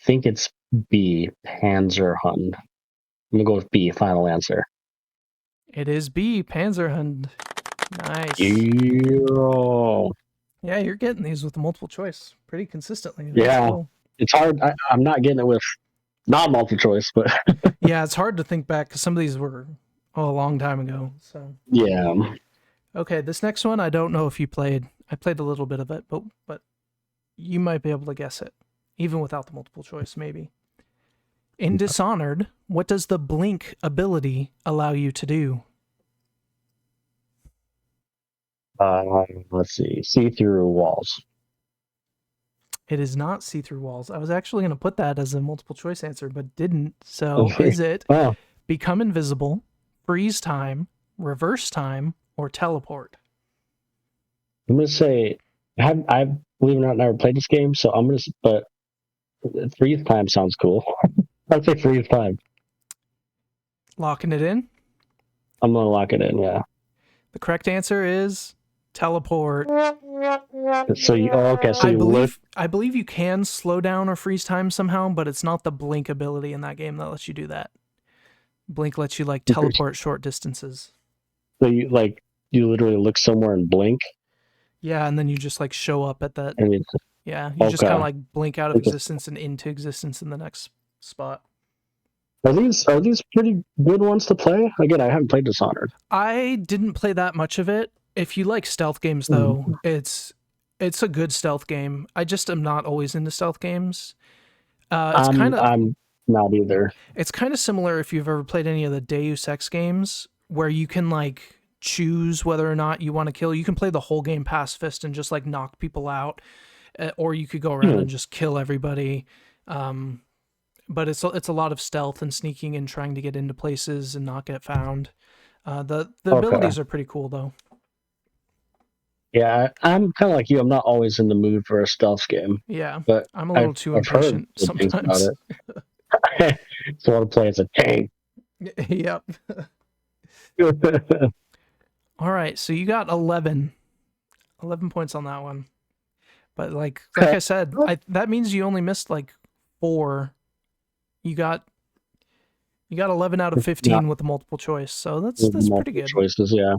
think it's B, Panzerhund. I'm gonna go with B, final answer. It is B, Panzerhund. Nice. Yeah, you're getting these with the multiple choice pretty consistently. That's cool. It's hard. I'm not getting it with not multiple choice, but yeah, it's hard to think back because some of these were a long time ago. So yeah. Okay, this next one I don't know if you played. I played a little bit of it, but you might be able to guess it, even without the multiple choice, maybe. In Dishonored, what does the blink ability allow you to do? Let's see through walls. It is not see through walls. I was actually going to put that as a multiple choice answer, but didn't. So is it become invisible, freeze time, reverse time, or teleport? I'm going to say, I believe it or not, never played this game, so I'm going to, but freeze time sounds cool. I'd say freeze time. Locking it in? I'm going to lock it in, yeah. The correct answer is teleport. So I believe you can slow down or freeze time somehow, but it's not the blink ability in that game that lets you do that. Blink lets you teleport short distances. So you literally look somewhere and blink. Yeah, and then you just show up at that. Yeah, you just kind of blink out of existence and into existence in the next spot. Are these pretty good ones to play? Again, I haven't played Dishonored. I didn't play that much of it. If you like stealth games, though, it's a good stealth game. I just am not always into stealth games. I'm not either. It's kind of similar if you've ever played any of the Deus Ex games, where you can choose whether or not you want to kill. You can play the whole game pacifist and just knock people out, or you could go around and just kill everybody. But it's a lot of stealth and sneaking and trying to get into places and not get found. The abilities are pretty cool though. Yeah, I'm kind of like you. I'm not always in the mood for a stealth game. Yeah, but I'm a little too impatient sometimes. I just want to play as a tank. Yep. All right, so you got 11 points on that one. But like I said, that means you only missed like 4. You got 11 out of 15 with the multiple choice, so that's pretty good. Choices, yeah.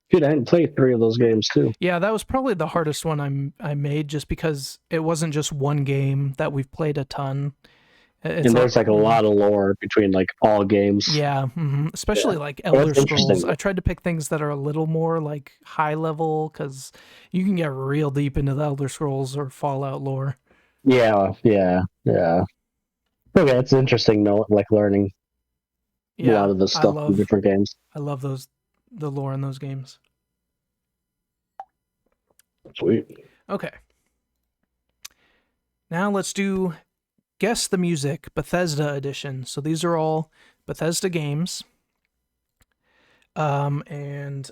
Dude, I hadn't played 3 of those games too. Yeah, that was probably the hardest one I made, just because it wasn't just one game that we've played a ton. And there's like a lot of lore between like all games. Yeah, especially like Elder Scrolls. I tried to pick things that are a little more like high level, because you can get real deep into the Elder Scrolls or Fallout lore. Yeah. Okay, it's interesting, like learning a lot of the stuff in different games. I love the lore in those games. Sweet. Okay. Now let's do Guess the Music, Bethesda edition. So these are all Bethesda games. And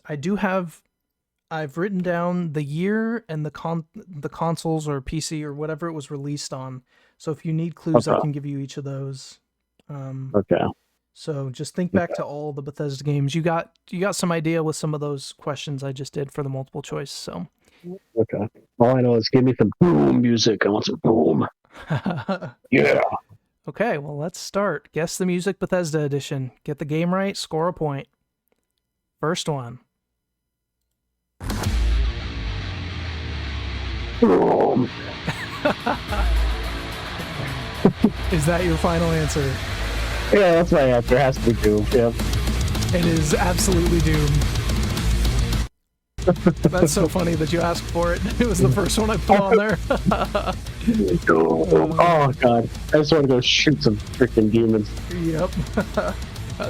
I've written down the year and the consoles or PC or whatever it was released on. So if you need clues, I can give you each of those. Okay. So just think back to all the Bethesda games. You got some idea with some of those questions I just did for the multiple choice. So okay. All I know is give me some boom music. I want some boom. Yeah. Okay, well, let's start. Guess the Music, Bethesda edition. Get the game right, score a point. First one. Boom. Is that your final answer? Yeah, that's my answer. It has to be Doom. Yep. It is absolutely Doom. That's so funny that you asked for it. It was the first one I put on there. Oh, God. I just want to go shoot some freaking demons. Yep.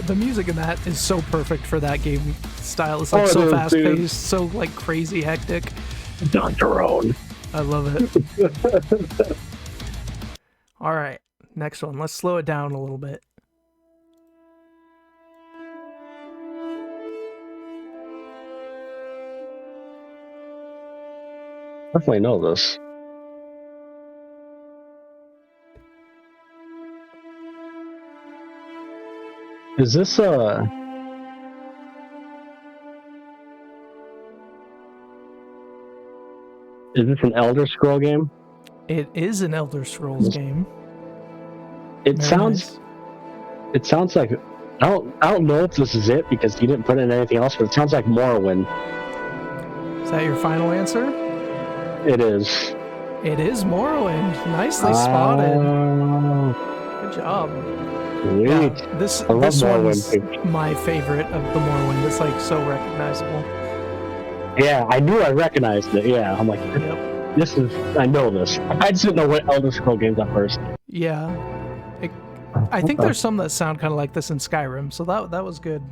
The music in that is so perfect for that game style. It's like so fast-paced, so like crazy hectic. Dr. Own. I love it. All right, next one. Let's slow it down a little bit. Definitely know this. Is this an Elder Scroll game? It is an Elder Scrolls game. It sounds like I don't know if this is it because you didn't put in anything else, but it sounds like Morrowind. Is that your final answer? It is. It is Morrowind. Nicely spotted. Good job. Sweet. Yeah, this one's my favorite of the Morrowind. It's like so recognizable. Yeah, I knew I recognized it. Yeah, I'm like, yep. I know this. I just didn't know what Elder Scroll games at first. Yeah. I think there's some that sound kind of like this in Skyrim, so that was good.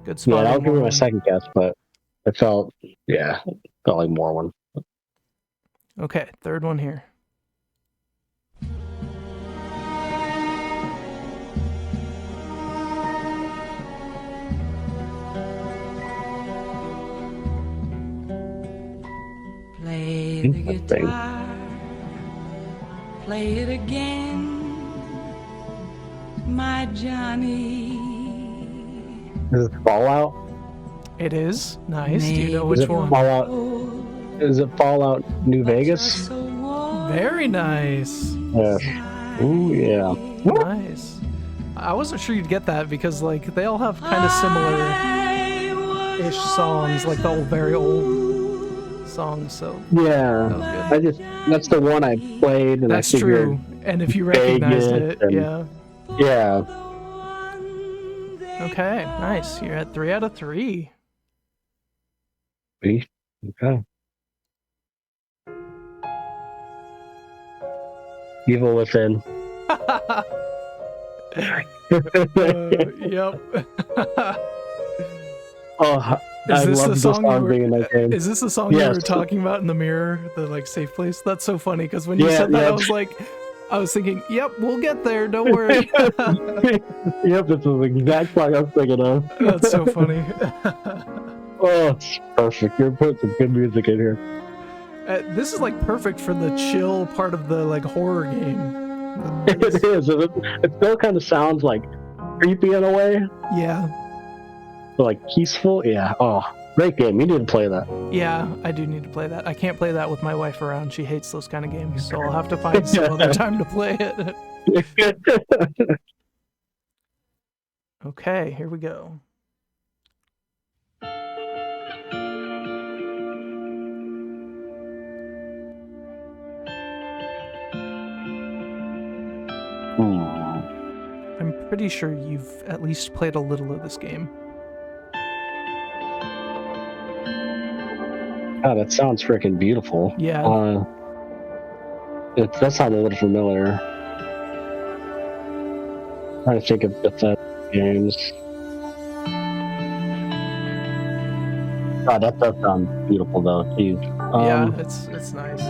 Good spot. Yeah, I'll give it my second guess, but it felt like Morrowind. Okay, third one here. Play the guitar, play it again, my Johnny. Is it Fallout? It is. Nice. Do you know which one? Is it Fallout New Vegas? Very nice. Yes. Ooh, yeah. Nice. I wasn't sure you'd get that because like they all have kind of similar-ish songs, like the very old songs. So yeah, that's the one I played, and that's true. And if you recognized it, yeah. Okay, nice. You're at 3 out of 3. Okay. Evil Within. Yep. Oh, I love the song being in that game. Is this the song you were talking about in the mirror, the like safe place? That's so funny because when you said that, I was thinking, "Yep, we'll get there. Don't worry." Yep, that's the exact song I was thinking of. That's so funny. Oh, it's perfect. You're putting some good music in here. This is like perfect for the chill part of the like horror game. It is. It still kind of sounds like creepy in a way, Yeah. but like peaceful. Yeah. Oh, great game. You need to play that. Yeah, I do need to play that. I can't play that with my wife around. She hates those kind of games, so I'll have to find some other time to play it. Okay, here we go. I'm pretty sure you've at least played a little of this game. God, that sounds freaking beautiful. Yeah. It does sound a little familiar. I'm trying to think of Bethesda games. God, that does sound beautiful though. Jeez. Yeah, it's nice.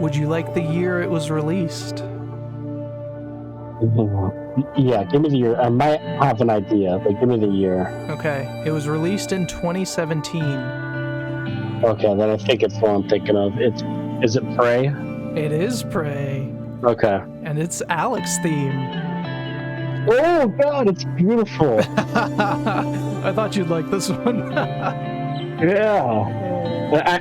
Would you like the year it was released? Yeah, give me the year. I might have an idea, but give me the year. Okay, it was released in 2017. Okay, then I think it's what I'm thinking of. Is it Prey? It is Prey, Okay. and it's Alex theme. Oh God, it's beautiful. I thought you'd like this one. Yeah.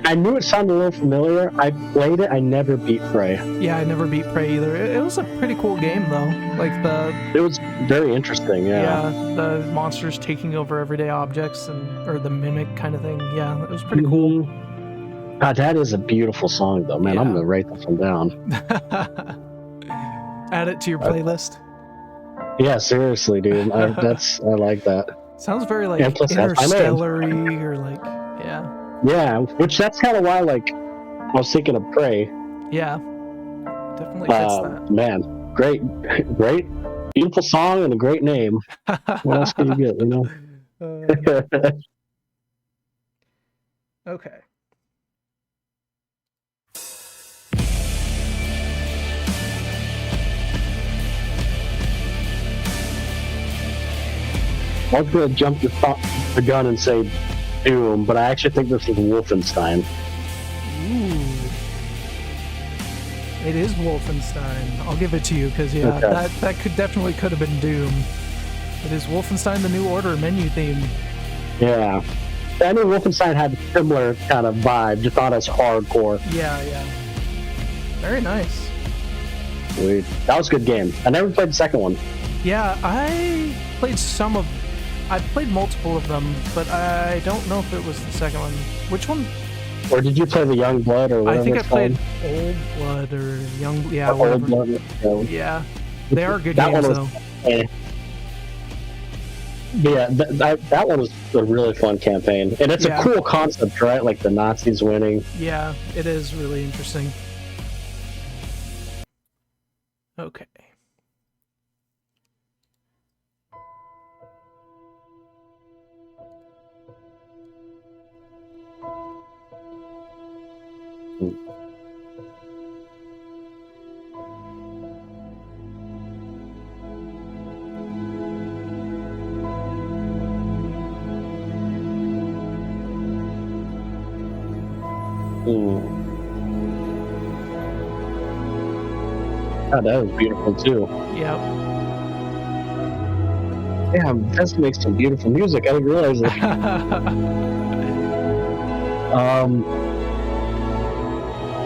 I knew it sounded a little familiar. I played it. I never beat Prey. Yeah, I never beat Prey either. It was a pretty cool game though. Like It was very interesting. Yeah. the monsters taking over everyday objects or the mimic kind of thing. Yeah, it was pretty cool. God, that is a beautiful song though, man. Yeah. I'm gonna write this one down. Add it to your playlist. Yeah, seriously, dude. I like that. Sounds very like And plus, that's my name. interstellar-y or like yeah. Yeah, which that's kind of why like I was thinking of Prey. Yeah. Definitely fits that. Man, great, beautiful song and a great name. What else can you get? You know. Okay. I was gonna jump the gun and say Doom, but I actually think this is Wolfenstein. Ooh. It is Wolfenstein. I'll give it to you because yeah, Okay. that could have been Doom. It is Wolfenstein: The New Order menu theme. Yeah, I knew Wolfenstein had a similar kind of vibe, just not as hardcore. Yeah. Very nice. Sweet. That was a good game. I never played the second one. Yeah, I played multiple of them, but I don't know if it was the second one. Which one? Or did you play the Young Blood or whatever? I think I it's played called? Old Blood or Young. Yeah, Or whatever. Old Blood. Yeah, they are good That games one though. was, Yeah, that one was a really fun campaign, and it's Yeah. a cool concept, right? Like the Nazis winning. Yeah, it is really interesting. Okay. God, that was beautiful too. Yep. Damn, Bethesda makes some beautiful music. I didn't realize it. I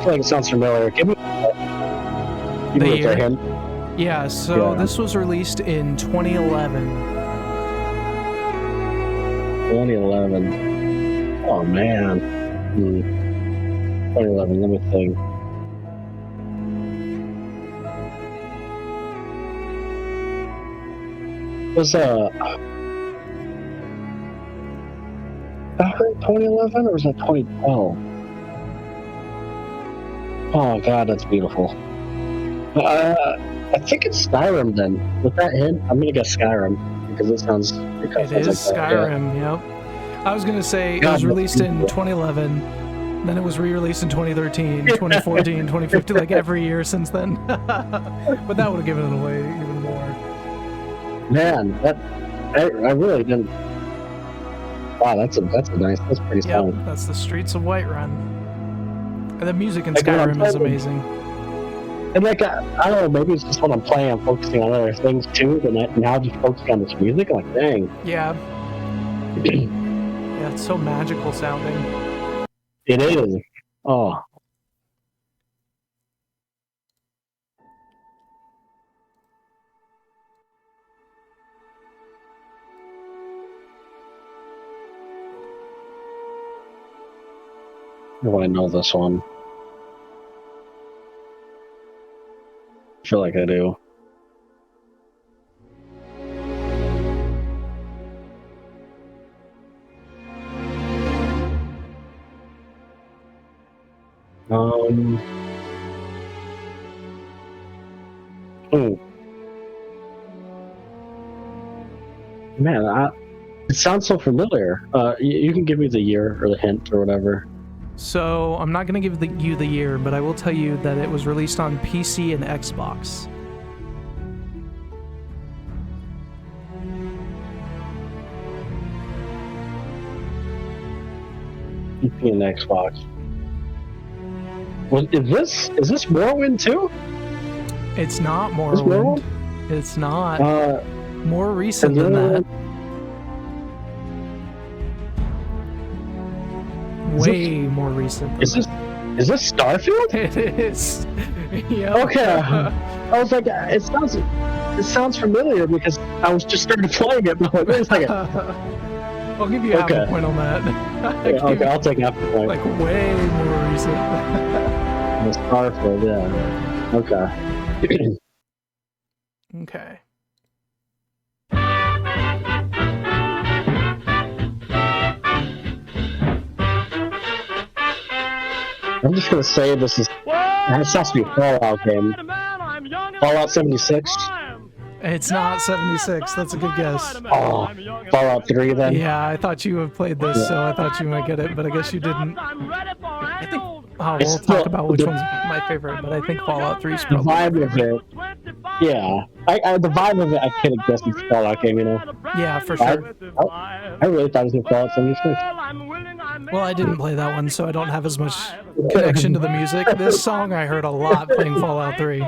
feel like it sounds familiar. Give me The a year? hint. Yeah, so Yeah. this was released in 2011. 2011. Oh man. 2011. Let me think. Was 2011 or was that 2012? Oh god, that's beautiful. I think it's Skyrim then. With that hint, I'm gonna guess Skyrim because it sounds. It is Skyrim, yep. I was going to say it God, was released in that's 2011, then it was re-released in 2013, 2014, 2015, like every year since then. But that would have given it away even more. Man, I really didn't. Wow, that's pretty solid. Yep, that's the Streets of Whiterun. And the music in Like, when I'm Skyrim is playing- amazing. And like, I don't know, maybe it's just when I'm playing, I'm focusing on other things too, but now just focusing on this music, I'm like, dang. Yeah. Yeah, it's so magical sounding. It is. Oh. Oh, I know this one. I feel like I do. Oh. Man, it sounds so familiar. You can give me the year or the hint or whatever. So I'm not going to give you the year, but I will tell you that it was released on PC and Xbox. PC and Xbox. Well, is this Morrowind too? It's not Morrowind. It's not. More recent than that. Way more recent. Is this Starfield? It is. Yep. Okay. I was like, it sounds familiar because I was just started playing it. But wait a second. I'll give you half a point on that. Yeah, okay, I'll take half a point. Like way more recent. Starfield, yeah. Okay. Okay. I'm just gonna say this has to be a Fallout game. Fallout 76. It's not 76. That's a good guess. Oh, Fallout 3 then. Yeah, I thought you had played this, so I thought you might get it, but I guess you didn't. I think. Oh, we'll talk about which one's my favorite, but I think Fallout 3 is The probably vibe of it. Yeah, the vibe of it, I could have guessed it's a Fallout game, you know. Yeah, for sure. I really thought it was a Fallout 76. Well, I didn't play that one, so I don't have as much connection to the music. This song I heard a lot playing Fallout 3.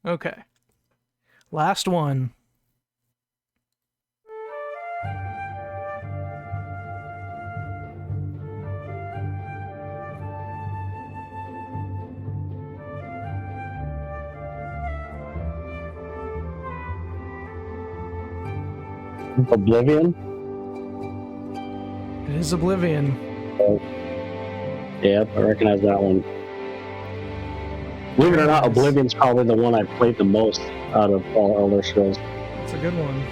Okay. Last one. Oblivion? It is Oblivion. Yep, I recognize that one. Believe it or not, Oblivion's probably the one I've played the most out of all Elder Scrolls. It's a good one.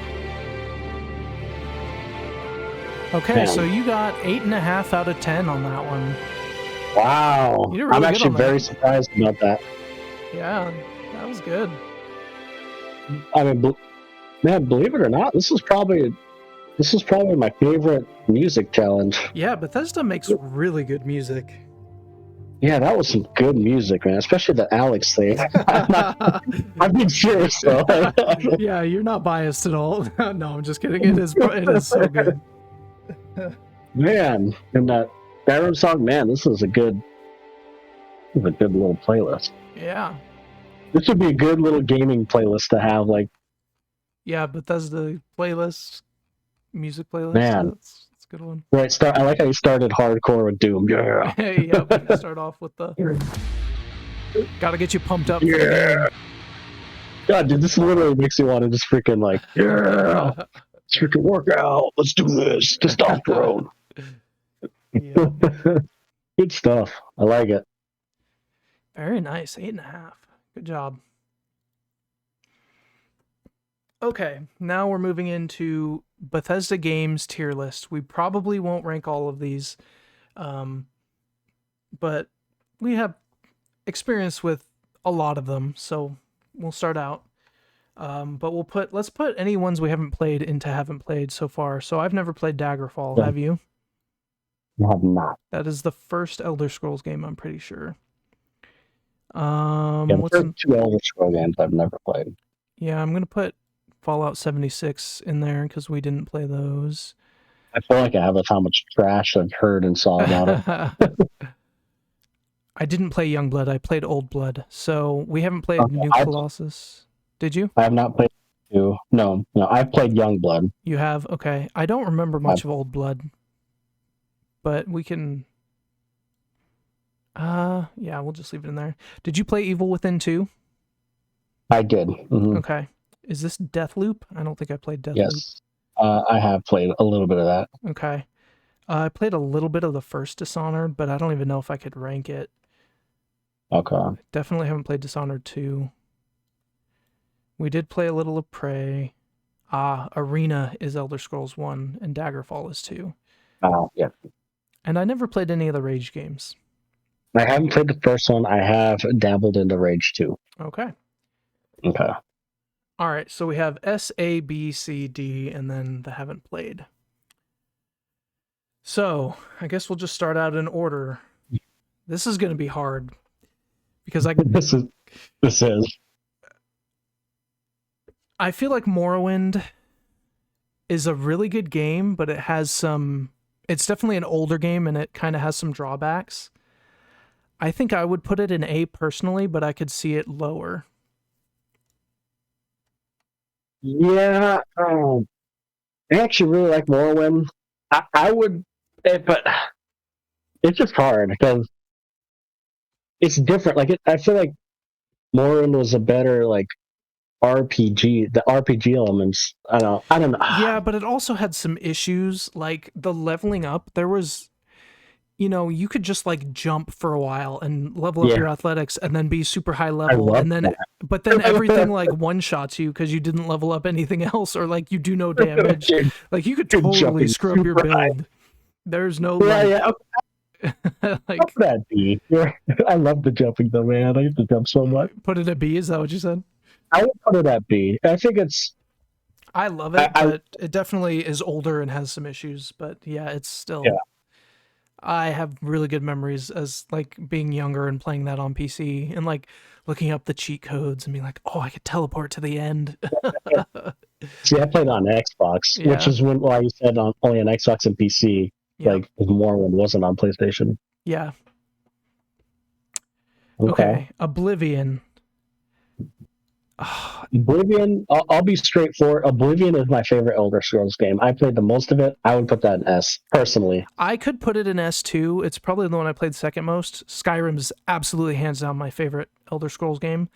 Okay, Man. so you got 8.5 out of 10 on that one. Wow. You did really I'm good actually on that. very surprised about that. Yeah, that was good. I mean, man, believe it or not, this is probably my favorite music challenge. Yeah, Bethesda makes really good music. Yeah, that was some good music, man. Especially the Alex thing. I'm being serious though. Yeah, you're not biased at all. No, I'm just kidding. It is so good. Man, and that Skyrim song, man, this is a good little playlist. Yeah. This would be a good little gaming playlist to have, like. Yeah, Bethesda playlist, music playlist. Man. That's a good one. Right, I like how you started hardcore with Doom. Yeah. Yeah, we can start off with the. Gotta get you pumped up. For the game. God, dude, this literally makes you want to just freaking like, yeah, let's freaking work out. Let's do this. Testosterone. Yeah. Good stuff. I like it. Very nice. 8.5. Good job. Okay, now we're moving into Bethesda Games Tier List. We probably won't rank all of these, but we have experience with a lot of them, so we'll start out. But let's put any ones we haven't played into haven't played so far. So I've never played Daggerfall, have you? I have not. That is the first Elder Scrolls game, I'm pretty sure. Yeah, two Elder Scrolls games I've never played. Yeah, I'm gonna put Fallout 76 in there because we didn't play those. I feel like I have how much trash I've heard and saw about it. I didn't play Youngblood. I played Old Blood. So we haven't played New Colossus. Did you? I have not played 2. No. I've played Youngblood. You have? Okay. I don't remember much of Old Blood, but we can. Yeah, we'll just leave it in there. Did you play Evil Within 2? I did. Mm-hmm. Okay. Is this Deathloop? I don't think I played Deathloop. Yes. I have played a little bit of that. Okay. I played a little bit of the first Dishonored, but I don't even know if I could rank it. Okay. Definitely haven't played Dishonored 2. We did play a little of Prey. Arena is Elder Scrolls 1, and Daggerfall is 2. Oh, yeah. And I never played any of the Rage games. I haven't played the first one. I have dabbled into Rage 2. Okay. Okay. All right, so we have S, A, B, C, D, and then the haven't played. So I guess we'll just start out in order. This is going to be hard because This is. I feel like Morrowind is a really good game, but it has some. It's definitely an older game, and it kind of has some drawbacks. I think I would put it in A personally, but I could see it lower. Yeah, I actually really like Morrowind. I would, but it's just hard because it's different. Like I feel like Morrowind was a better like RPG. The RPG elements. I don't know. Yeah, but it also had some issues like the leveling up. There was, you could just like jump for a while and level up your athletics and then be super high level, and then but then everything like one shots you because you didn't level up anything else, or like you do no damage. Like you could totally screw up your build. There's no like How could that be? I love the jumping though, man. I used to jump so much. Put it at B, is that what you said? I would put it at B. I think I love it, but it definitely is older and has some issues. But yeah, it's still. Yeah. I have really good memories as like being younger and playing that on PC and like looking up the cheat codes and being like, oh, I could teleport to the end. See, I played on Xbox, which is why you said only on Xbox and PC. Yeah. Like Morrowind wasn't on PlayStation. Yeah. Okay. Oblivion. Oblivion, I'll be straightforward. Oblivion is my favorite Elder Scrolls game. I played the most of it. I would put that in S, personally. I could put it in S too. It's probably the one I played second most. Skyrim's absolutely hands down my favorite Elder Scrolls game.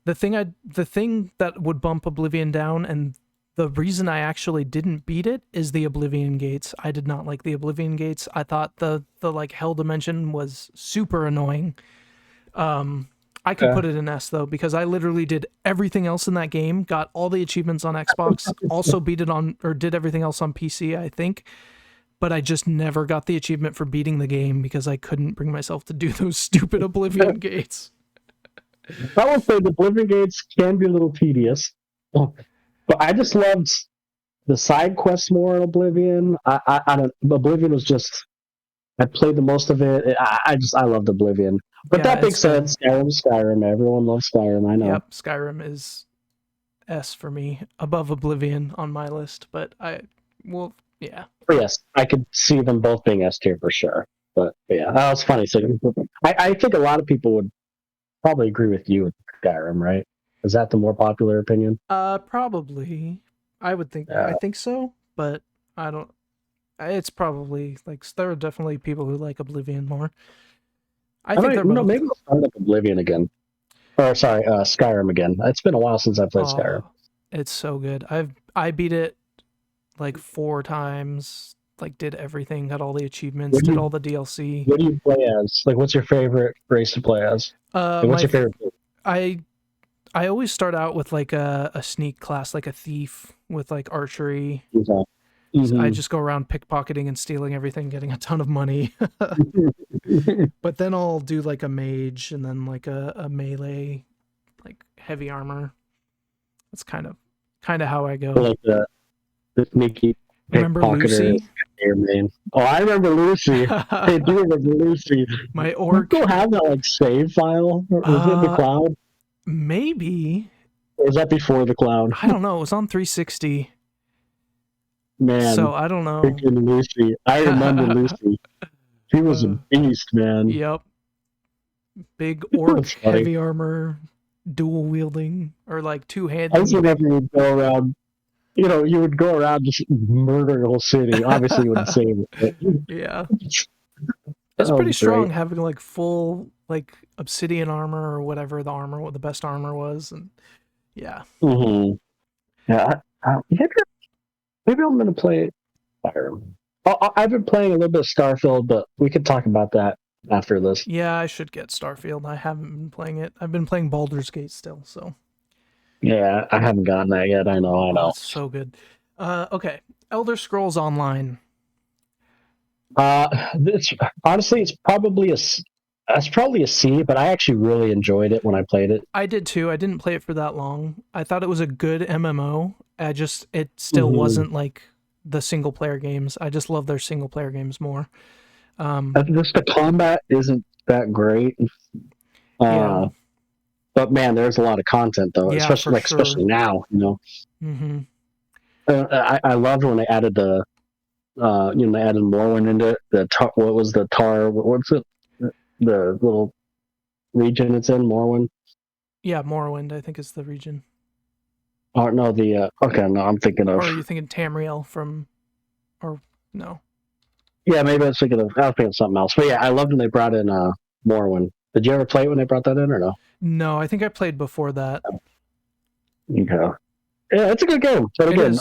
The thing that would bump Oblivion down, and the reason I actually didn't beat it, is the Oblivion Gates. I did not like the Oblivion Gates. I thought the like hell dimension was super annoying. I could put it in S though, because I literally did everything else in that game, got all the achievements on Xbox, also beat it on, or did everything else on PC, I think, but I just never got the achievement for beating the game because I couldn't bring myself to do those stupid Oblivion Gates. I will say the Oblivion Gates can be a little tedious, but I just loved the side quests more in Oblivion. Oblivion was just, I played the most of it. I loved Oblivion. But that being said, Skyrim. Everyone loves Skyrim, I know. Yep, Skyrim is S for me, above Oblivion on my list. But yeah. Yes, I could see them both being S tier for sure. But yeah, that was funny. So I think a lot of people would probably agree with you with Skyrim, right? Is that the more popular opinion? Probably. I would think. I think so, but I don't. It's probably like there are definitely people who like Oblivion more. I think they're both. Maybe we'll start up Oblivion again. Or sorry, Skyrim again. It's been a while since I played Skyrim. It's so good. I beat it like 4 times. Like did everything, got all the achievements, did all the DLC. What do you play as? Like, what's your favorite race to play as? What's your favorite? I always start out with like a sneak class, like a thief with like archery. Exactly. Mm-hmm. I just go around pickpocketing and stealing everything, getting a ton of money. But then I'll do like a mage and then like a melee, like heavy armor. That's kind of how I go. Like the sneaky. Remember Lucy? Oh, I remember Lucy. I do remember Lucy. My orc. Do you still have that like save file? Or was it in the cloud? Maybe. Or was that before the cloud? I don't know. It was on 360. Man. So I don't know. Freaking Lucy. I remember Lucy. She was a beast, man. Yep. big orc, That's funny. heavy armor, dual wielding, or like two-handed. I was whenever you would go around, you would go around just murdering the whole city. Obviously, you wouldn't save it. Yeah. That It's pretty was strong great. having like full like obsidian armor or whatever the best armor was, and yeah. Mm-hmm. Yeah, maybe I'm gonna play Skyrim. I've been playing a little bit of Starfield, but we could talk about that after this. Yeah, I should get Starfield. I haven't been playing it. I've been playing Baldur's Gate still, so Yeah, I haven't gotten that yet. I know. oh, it's so good. Okay, Elder Scrolls Online. Honestly, that's probably a C, but I actually really enjoyed it when I played it. I did too. I didn't play it for that long. I thought it was a good MMO. It still Mhm. wasn't like the single player games. I just love their single player games more. Just the combat isn't that great. Yeah. But man, there's a lot of content though, Yeah, for sure. especially now. Mm-hmm. I loved when they added they added Morrowind into it. What was the tar? What's it? The little region it's in, Morrowind. Yeah, Morrowind, I think is the region. Oh no, okay, no, I'm thinking of. Or are you thinking Tamriel or no? Yeah, maybe I was thinking of something else. But yeah, I loved when they brought in Morrowind. Did you ever play it when they brought that in or no? No, I think I played before that. Okay. Yeah, it's a good game. But again,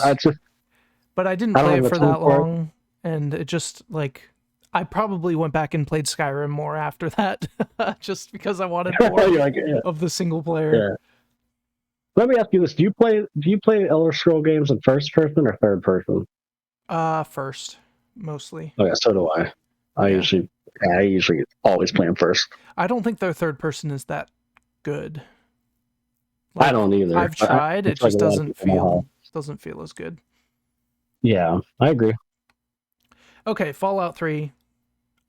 but I didn't play it for that long, and it just like I probably went back and played Skyrim more after that, just because I wanted more of the single player. Yeah. Let me ask you this: Do you play Elder Scroll games in first person or third person? First, mostly. Okay, so do I. I usually always play them first. I don't think their third person is that good. Like, I don't either. I've tried. It just doesn't feel as good. Yeah, I agree. Okay, Fallout 3,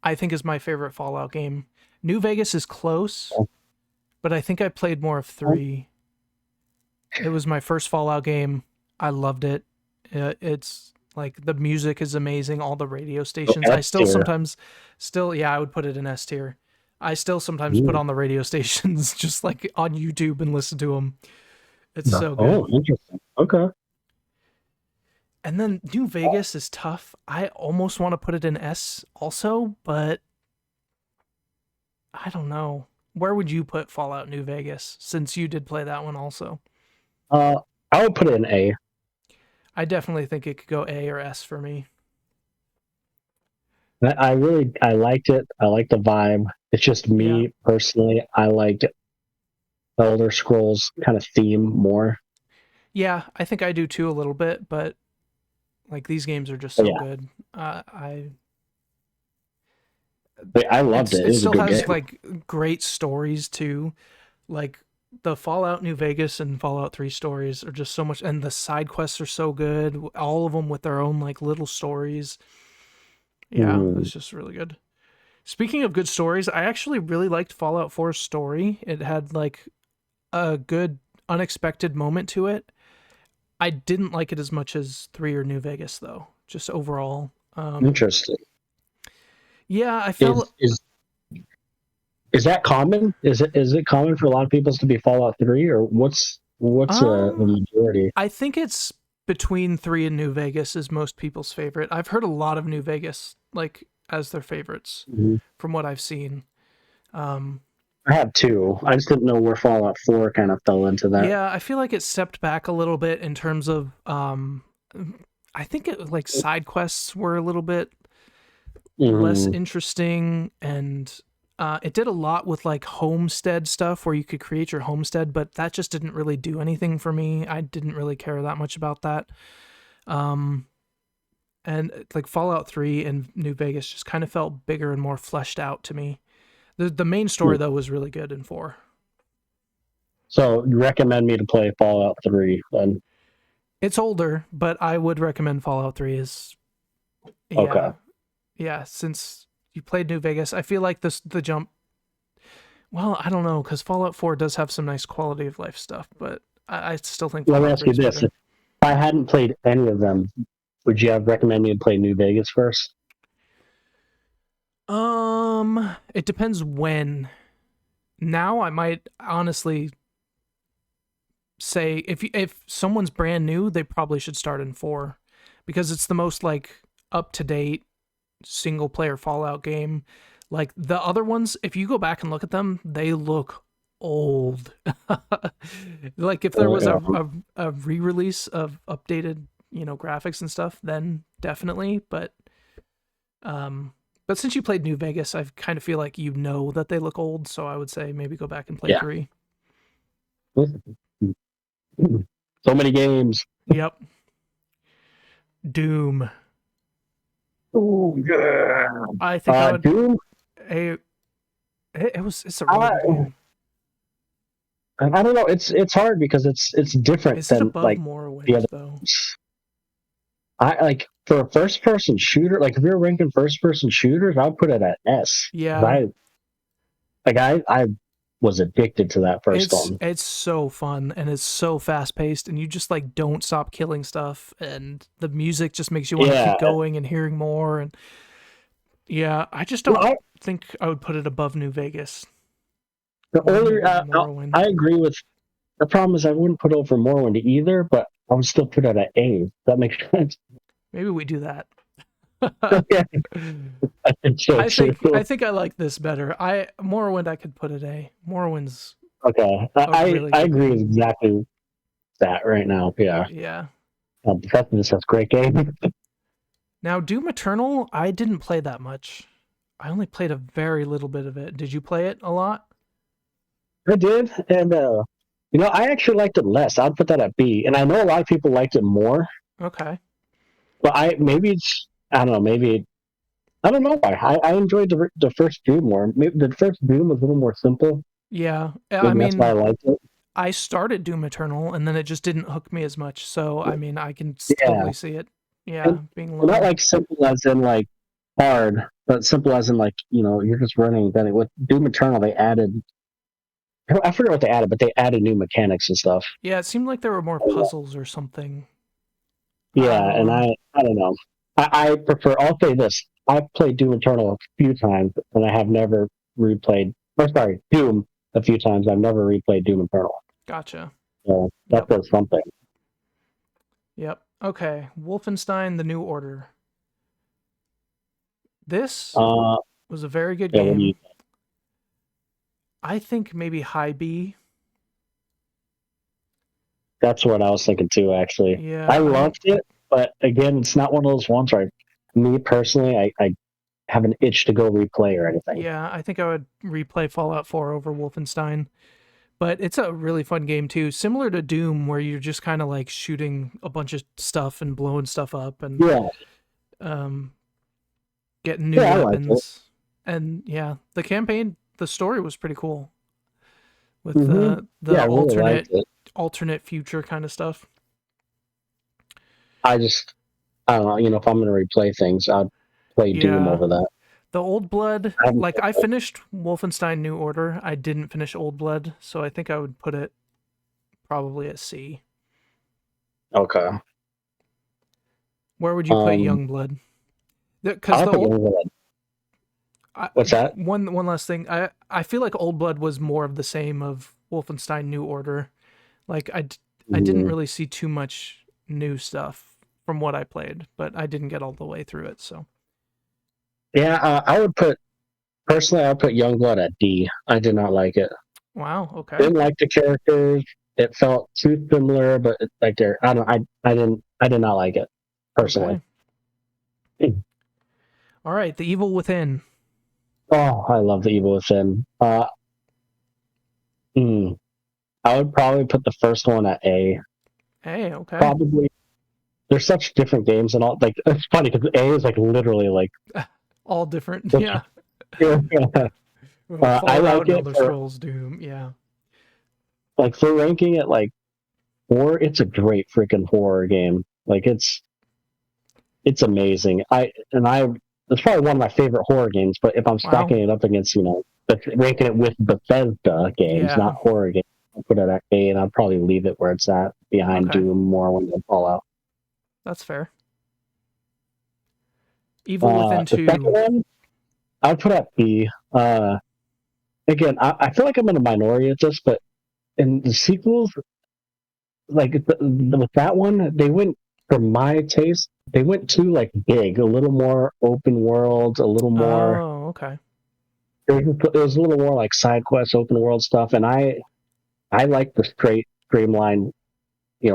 I think is my favorite Fallout game. New Vegas is close, but I think I played more of 3. It was my first Fallout game. I loved it. It's like the music is amazing. All the radio stations. I still sometimes, I would put it in S tier. I still sometimes put on the radio stations just like on YouTube and listen to them. It's so good. Oh, interesting. Okay. And then New Vegas is tough. I almost want to put it in S also, but I don't know. Where would you put Fallout New Vegas since you did play that one also? I would put it in A. I definitely think it could go A or S for me. I liked it. I like the vibe. It's just me personally. I like Elder Scrolls kind of theme more. Yeah, I think I do too a little bit, but like these games are just so good. I loved it. It still has like great stories too. Like the Fallout New Vegas and Fallout 3 stories are just so much, and the side quests are so good. All of them with their own like little stories. Yeah, it's just really good. Speaking of good stories, I actually really liked Fallout 4's story. It had like a good unexpected moment to it. I didn't like it as much as 3 or New Vegas though, just overall. Interesting. Yeah, I felt is that common? Is it common for a lot of people to be Fallout 3 or what's the majority? I think it's between 3 and New Vegas is most people's favorite. I've heard a lot of New Vegas like as their favorites from what I've seen. I have 2. I just didn't know where Fallout 4 kind of fell into that. Yeah, I feel like it stepped back a little bit in terms of I think it like side quests were a little bit less interesting, and it did a lot with like homestead stuff where you could create your homestead, but that just didn't really do anything for me. I didn't really care that much about that. And like Fallout 3 and New Vegas just kind of felt bigger and more fleshed out to me. The main story though was really good in 4. So you recommend me to play Fallout 3 then? It's older, but I would recommend Fallout 3 is okay. Yeah, since you played New Vegas, I feel like the jump. Well, I don't know, because Fallout 4 does have some nice quality of life stuff, but I still think. Let me ask you this: if I hadn't played any of them, would you have recommended me to play New Vegas first? It depends when Now I might honestly say if someone's brand new, they probably should start in 4 because it's the most like up to date single player Fallout game. Like the other ones, if you go back and look at them, they look old. Like if there was a re-release of updated, graphics and stuff, then definitely. But since you played New Vegas, I kind of feel like that they look old. So I would say maybe go back and play 3. So many games. Yep. Doom. Oh yeah. I think I would. Doom. It's a really good game. I don't know. It's hard because it's different Is it than above like Morrowind, the other. though? I like for a first person shooter. Like if you're ranking first person shooters, I'd put it at S. Yeah. I was addicted to that first one. It's so fun and it's so fast paced, and you just like don't stop killing stuff, and the music just makes you want to keep going and hearing more. And yeah, I just don't think I would put it above New Vegas. I agree with. The problem is I wouldn't put over Morrowind either, but I would still put it at A. That makes sense. Maybe we do that. I think I like this better. Morrowind I could put at A. Morrowind's okay. I agree with exactly that right now. Yeah. Yeah. Bethesda just has great game. Now Doom Eternal, I didn't play that much. I only played a very little bit of it. Did you play it a lot? I did, and I actually liked it less. I'd put that at B, and I know a lot of people liked it more. Okay. But I don't know why. I enjoyed the first Doom more. Maybe the first Doom was a little more simple. Yeah, I mean that's why I liked it. I started Doom Eternal, and then it just didn't hook me as much. So I mean, I can totally see it. Yeah, being low. Not like simple as in like hard, but simple as in like you're just running. Then with Doom Eternal, they added. I forget what they added, but they added new mechanics and stuff. Yeah, it seemed like there were more puzzles or something. Yeah, and I don't know. I prefer. I'll say this: I've played Doom Eternal a few times, and I have never replayed. Doom a few times. I've never replayed Doom Eternal. Gotcha. So that does something. Yep. Okay. Wolfenstein: The New Order. This was a very good game. I think maybe high B. That's what I was thinking too, actually. Yeah, I loved it, but again, it's not one of those ones where me personally, I have an itch to go replay or anything. Yeah, I think I would replay Fallout 4 over Wolfenstein. But it's a really fun game too, similar to Doom, where you're just kind of like shooting a bunch of stuff and blowing stuff up and getting new weapons. And yeah, the campaign, the story was pretty cool with the alternate future kind of stuff. I don't know, if I'm going to replay things, I'd play Doom over that. The Old Blood, I finished Wolfenstein New Order. I didn't finish Old Blood, so I think I would put it probably at C. Okay. Where would you put Youngblood? Because what's that? One last thing. I feel like Old Blood was more of the same of Wolfenstein New Order. Like I didn't really see too much new stuff from what I played, but I didn't get all the way through it. So yeah, I would put Youngblood at D. I did not like it. Wow. Okay. Didn't like the characters. It felt too similar, but I did not like it personally. Okay. All right, The Evil Within. Oh, I love The Evil Within. I would probably put the first one at A. A, okay. Probably. They're such different games and all. Like it's funny because A is like literally like all different. Yeah. I like it. Elder Scrolls, Doom. Yeah. Like for ranking it like 4, it's a great freaking horror game. Like it's amazing. It's probably one of my favorite horror games. But if I'm stacking it up against ranking it with Bethesda games, not horror games, I'll put it at A, and I'd probably leave it where it's at behind Doom, Morrowind, and Fallout. That's fair. Evil Within 2. The second one, I'd put at B. again, I feel like I'm in a minority at this, but in the sequels, like with that one, they went, for my taste, they went too like big, a little more open world, a little more. Oh, okay. It was a little more like side quest, open world stuff, and I like the straight, streamlined,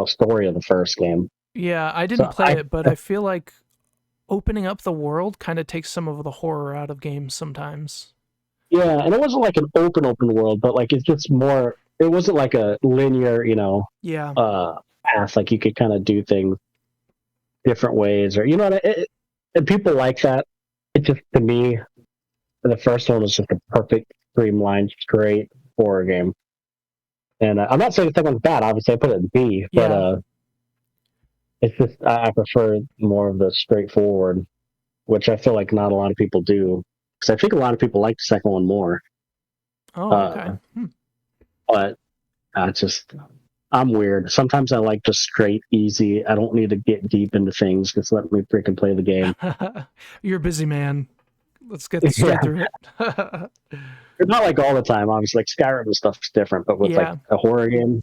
story of the first game. Yeah, I didn't So play it, but I feel like opening up the world kind of takes some of the horror out of games sometimes. yeah, and it wasn't like an open world, but like it's just more. It wasn't like a linear, Yeah. path. Like you could kind of do things different ways, or and people like that. It just, to me, the first one was just a perfect, streamlined, straight horror game. And I'm not saying the second one's bad. Obviously, I put it in B, but Yeah. it's just I prefer more of the straightforward, which I feel like not a lot of people do. Because I think a lot of people like the second one more. Oh, okay. But it's just, I'm weird. Sometimes I like just straight, easy. I don't need to get deep into things. Just let me freaking play the game. You're a busy man. Let's get straight through it. Not like all the time. Obviously, like Skyrim and stuff is different, but with like a horror game,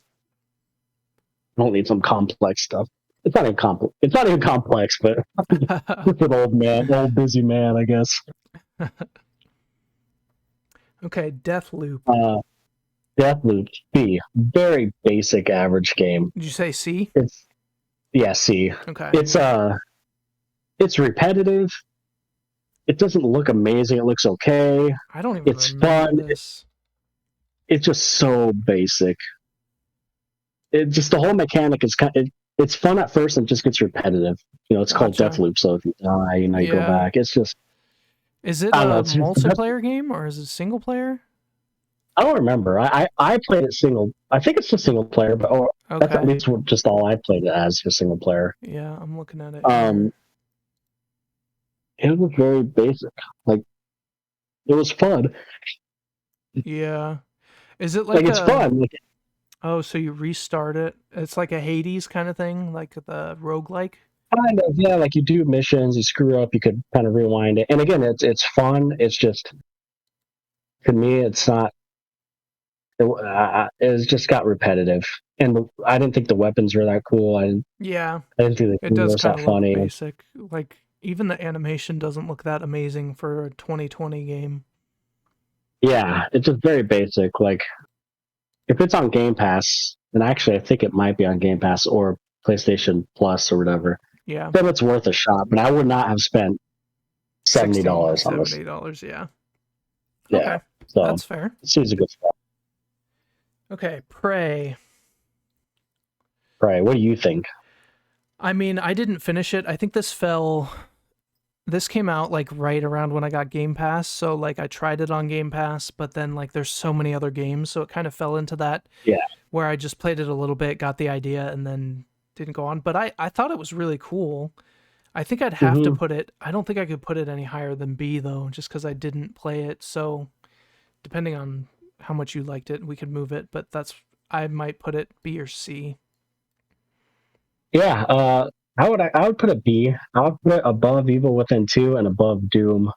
I don't need some complex stuff. It's not even complex. It's not even complex, but it's an old busy man, I guess. Okay, Deathloop. Deathloop, C. Very basic, average game. Did you say C? C. Okay. It's repetitive. It doesn't look amazing. It looks okay. I don't even fun. remember this. It's just so basic. It just, the whole mechanic is it's fun at first and just gets repetitive. It's called Deathloop, so if you die, you go back. It's just. Is it a multiplayer game or is it single player? I don't remember. I played it single. I think it's just single player, but that's at least just all I played it as, for single player. Yeah, I'm looking at it. It was very basic. Like, it was fun. Yeah. Is it like it's fun? Oh, so you restart it? It's like a Hades kind of thing, like the roguelike? Kind of, yeah. Like you do missions, you screw up, you could kind of rewind it. And again, it's fun. It's just, to me, it's not. It's just got repetitive, and I didn't think the weapons were that cool. I didn't think it does kind of look basic. Like even the animation doesn't look that amazing for a 2020 game. Yeah, it's just very basic. Like if it's on Game Pass, and actually I think it might be on Game Pass or PlayStation Plus or whatever. Yeah, then it's worth a shot. But I would not have spent $70 on this. $70, yeah. Yeah, okay. So that's fair. It seems a good spot. Okay, Prey. Prey, what do you think? I mean, I didn't finish it. I think this came out like right around when I got Game Pass, so like I tried it on Game Pass, but then like there's so many other games, so it kind of fell into that. Yeah. Where I just played it a little bit, got the idea, and then didn't go on. But I thought it was really cool. I think I'd have to put it. I don't think I could put it any higher than B though, just because I didn't play it. So depending on how much you liked it, we could move it. But I might put it B or C. Yeah. I would put a B. I would put it above Evil Within 2 and above Doom.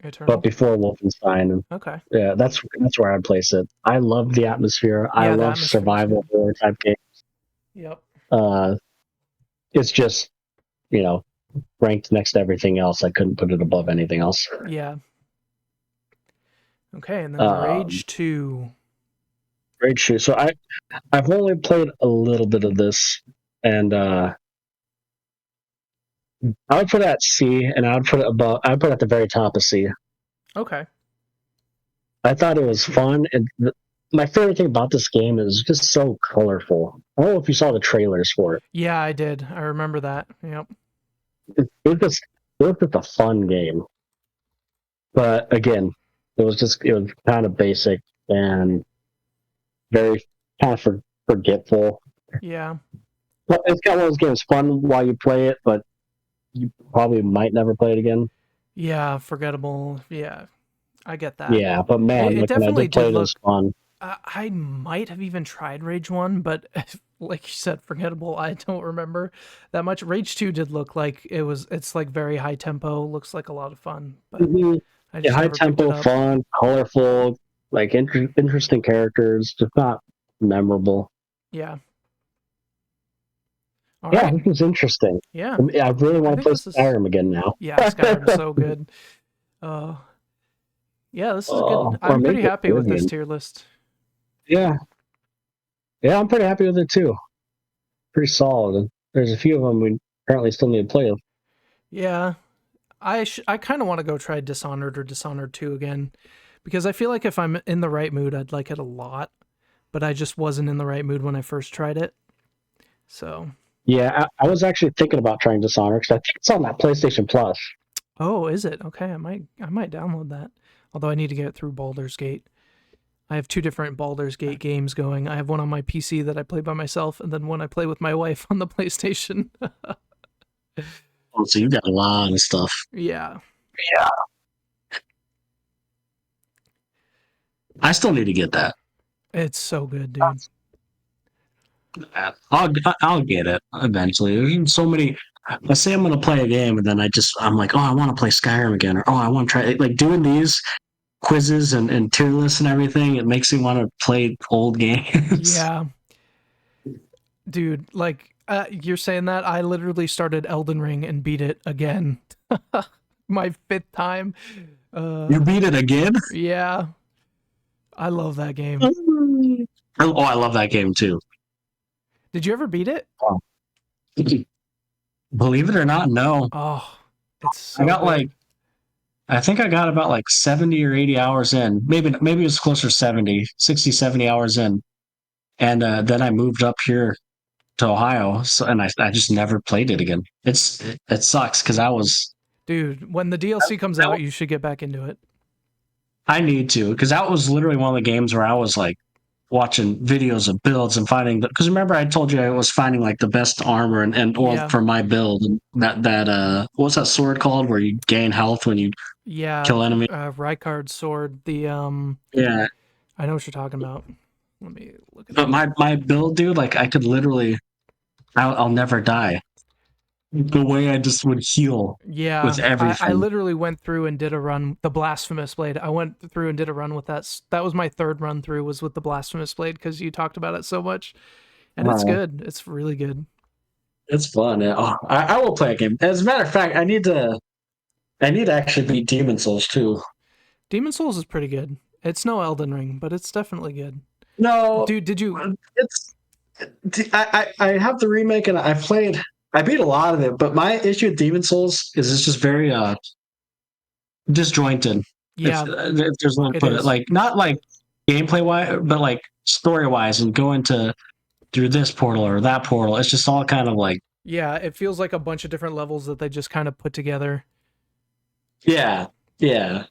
Eternal. But before Wolfenstein. Okay. Yeah, that's where I'd place it. I love the atmosphere. I love survival horror type games. Yep. It's just, ranked next to everything else. I couldn't put it above anything else. Yeah. Okay, and then Rage 2. Rage 2. So I've only played a little bit of this, and I would put it at C, and I would put it at the very top of C. Okay. I thought it was fun, and my favorite thing about this game is just so colorful. I don't know if you saw the trailers for it. Yeah, I did. I remember that. Yep. It was just a fun game. But again, it was kind of basic and very kind of forgetful. Yeah. Well, it's got one of those games, fun while you play it, but you probably might never play it again. Yeah, forgettable. Yeah, I get that. Yeah, but man, it definitely did look fun. I might have even tried Rage 1, but like you said, forgettable. I don't remember that much. Rage 2 did look like it's like very high tempo, looks like a lot of fun. But high tempo, fun, colorful, Like interesting characters, just not memorable. Yeah. All Yeah, right. this was interesting. Yeah. I really want to play Skyrim again now. Yeah, Skyrim's so good. Yeah, this is good. I'm pretty happy with this tier list. Yeah. Yeah, I'm pretty happy with it too. Pretty solid. There's a few of them we apparently still need to play. Yeah. I kind of want to go try Dishonored or Dishonored 2 again, because I feel like if I'm in the right mood, I'd like it a lot, but I just wasn't in the right mood when I first tried it. So. Yeah, I was actually thinking about trying Dishonored because I think it's on that PlayStation Plus. Oh, is it? Okay, I might download that. Although I need to get it through Baldur's Gate. I have 2 different Baldur's Gate games going. I have one on my PC that I play by myself, and then one I play with my wife on the PlayStation. Oh, so you got a lot of stuff. Yeah. Yeah. I still need to get that. It's so good, dude. I'll get it eventually. There's so many. Let's say I'm going to play a game, and then I'm like, oh, I want to play Skyrim again, or oh, I want to try like doing these quizzes and tier lists and everything. It makes me want to play old games. Yeah, dude. Like you're saying that, I literally started Elden Ring and beat it again. My 5th time. You beat it again? Yeah, I love that game. Oh, I love that game too. Did you ever beat it? Oh. Believe it or not, no. Oh, it's so I got good. I think I got about 70 or 80 hours in. Maybe it was closer to 60, 70 hours in. And then I moved up here to Ohio, and I just never played it again. It sucks because Dude, when the DLC comes out, you should get back into it. I need to, because that was literally one of the games where I was watching videos of builds and finding because remember I told you I was finding the best armor and for my build, and that what's that sword called where you gain health when you kill enemy? Rykard's sword. The yeah, I know what you're talking about. Let me look at but my build, dude, I could literally I'll never die. The way I just would heal with everything. I literally went through and did a run, the Blasphemous Blade. I went through and did a run with that. That was my 3rd run through, was with the Blasphemous Blade, because you talked about it so much. And it's good. It's really good. It's fun. Oh, I will play a game. As a matter of fact, I need to actually beat Demon Souls too. Demon Souls is pretty good. It's no Elden Ring, but it's definitely good. No. Dude, did you... I have the remake, and I beat a lot of it, but my issue with Demon Souls is it's just very disjointed. Yeah, if there's one to put it, not gameplay wise, but story wise, and going through this portal or that portal. It's just all kind of yeah, it feels like a bunch of different levels that they just kind of put together. Yeah. Did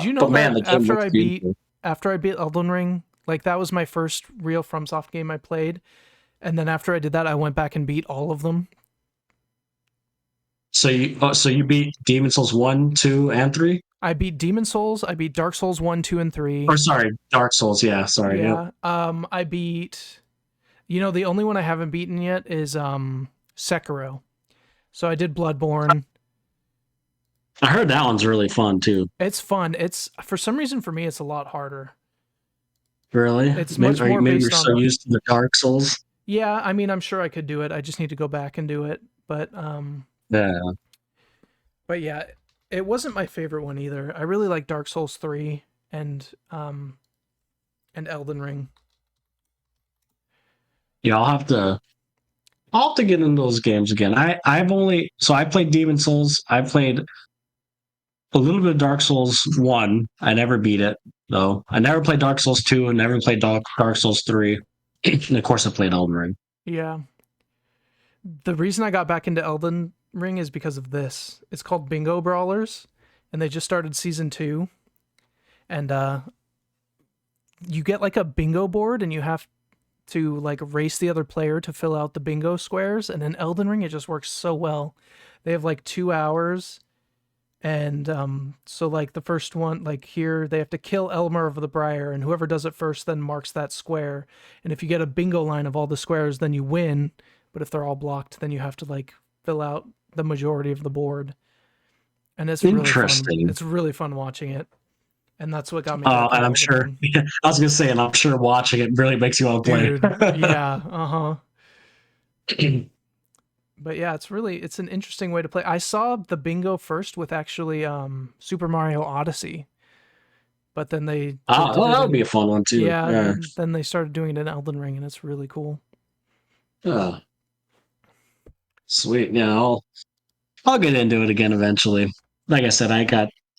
you know that after I beat Elden Ring, that was my first real FromSoft game I played, and then after I did that, I went back and beat all of them. So you beat Demon Souls 1, 2, and 3? I beat Demon Souls. I beat Dark Souls 1, 2, and 3. Or sorry, Dark Souls. Yeah, sorry. Yeah. Yep. I beat. The only one I haven't beaten yet is Sekiro. So I did Bloodborne. I heard that one's really fun too. It's fun. It's for some reason for me it's a lot harder. Really? It's much more based you're so used to the Dark Souls. Yeah, I mean I'm sure I could do it. I just need to go back and do it. But yeah. But yeah, it wasn't my favorite one either. I really like Dark Souls 3 and Elden Ring. Yeah, I'll have to get into those games again. I played Demon Souls. I played a little bit of Dark Souls 1. I never beat it though. I never played Dark Souls 2 and never played Dark Souls 3. And of course I played Elden Ring. Yeah. The reason I got back into Elden Ring is because of this. It's called Bingo Brawlers, and they just started season 2. And you get a bingo board, and you have to race the other player to fill out the bingo squares. And in Elden Ring, it just works so well. They have 2 hours, and so the first one, here they have to kill Elmer of the Briar, and whoever does it first then marks that square. And if you get a bingo line of all the squares, then you win. But if they're all blocked, then you have to fill out the majority of the board. And it's really fun. It's really fun watching it. and that's what got me back. And I'm sure. I was gonna say, and I'm sure watching it really makes you want to play. Dude, yeah, But yeah, it's an interesting way to play. I saw the bingo first with actually Super Mario Odyssey, but then they that would be a fun one too. Yeah. Then they started doing it in Elden Ring, and it's really cool. Sweet. Yeah, I'll get into it again eventually. Like I said, I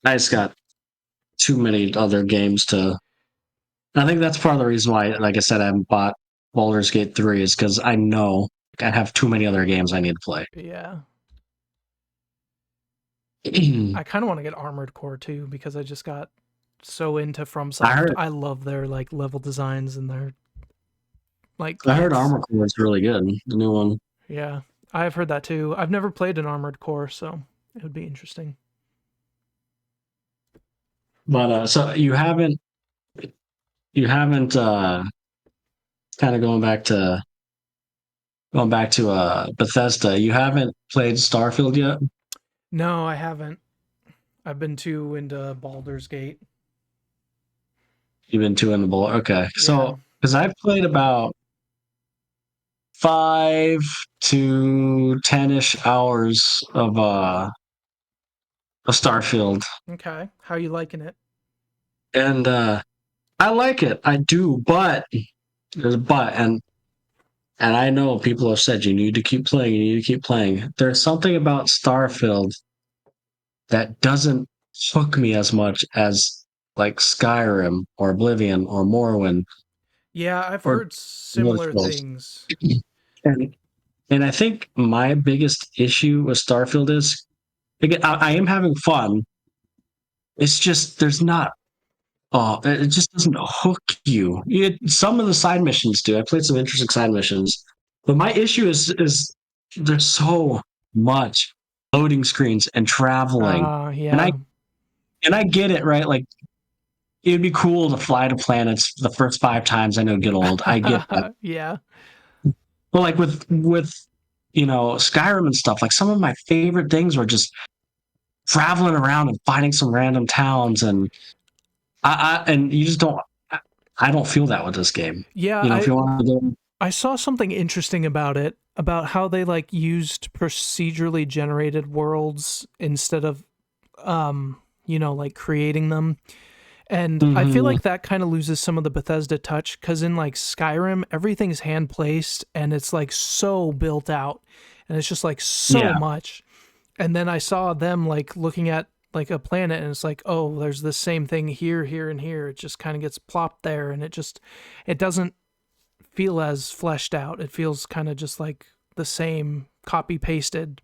just got too many other games to. I think that's part of the reason why, like I said, I haven't bought Baldur's Gate 3 is because I know I have too many other games I need to play. Yeah. I kind of want to get Armored Core too because I just got so into FromSoft. I love their like level designs and their like. I heard Armored Core is really good. The new one. Yeah, I've heard that too. I've never played an Armored Core, so it would be interesting. But so you haven't kind of going back to Bethesda. You haven't played Starfield yet? No, I haven't. I've been too into Baldur's Gate. You've been too into Baldur's. Okay, so because I've played about 5 to 10-ish hours of Starfield. Okay, how are you liking it? And I like it. I do, but there's a but, and I know people have said you need to keep playing. You need to keep playing. There's something about Starfield that doesn't hook me as much as like Skyrim or Oblivion or Morrowind. Yeah, I've heard similar things. And I think my biggest issue with Starfield is, again, I am having fun. It's just there's not. It just doesn't hook you. Some of the side missions do. I played some interesting side missions, but my issue is there's so much loading screens and traveling. Yeah. And I get it, right? Like it'd be cool to fly to planets the first 5 times. I know get old. I get that. Yeah. But like with Skyrim and stuff, like some of my favorite things were just traveling around and finding some random towns, and and you just don't. I don't feel that with this game. Yeah, if you want to go. I saw something interesting about it, about how they like used procedurally generated worlds instead of, like creating them. And I feel like that kind of loses some of the Bethesda touch, because in like Skyrim, everything's hand placed and it's like so built out, and it's just like so much. And then I saw them like looking at like a planet, and it's like, oh, there's the same thing here, here, and here. It just kind of gets plopped there, and it doesn't feel as fleshed out. It feels kind of just like the same copy pasted.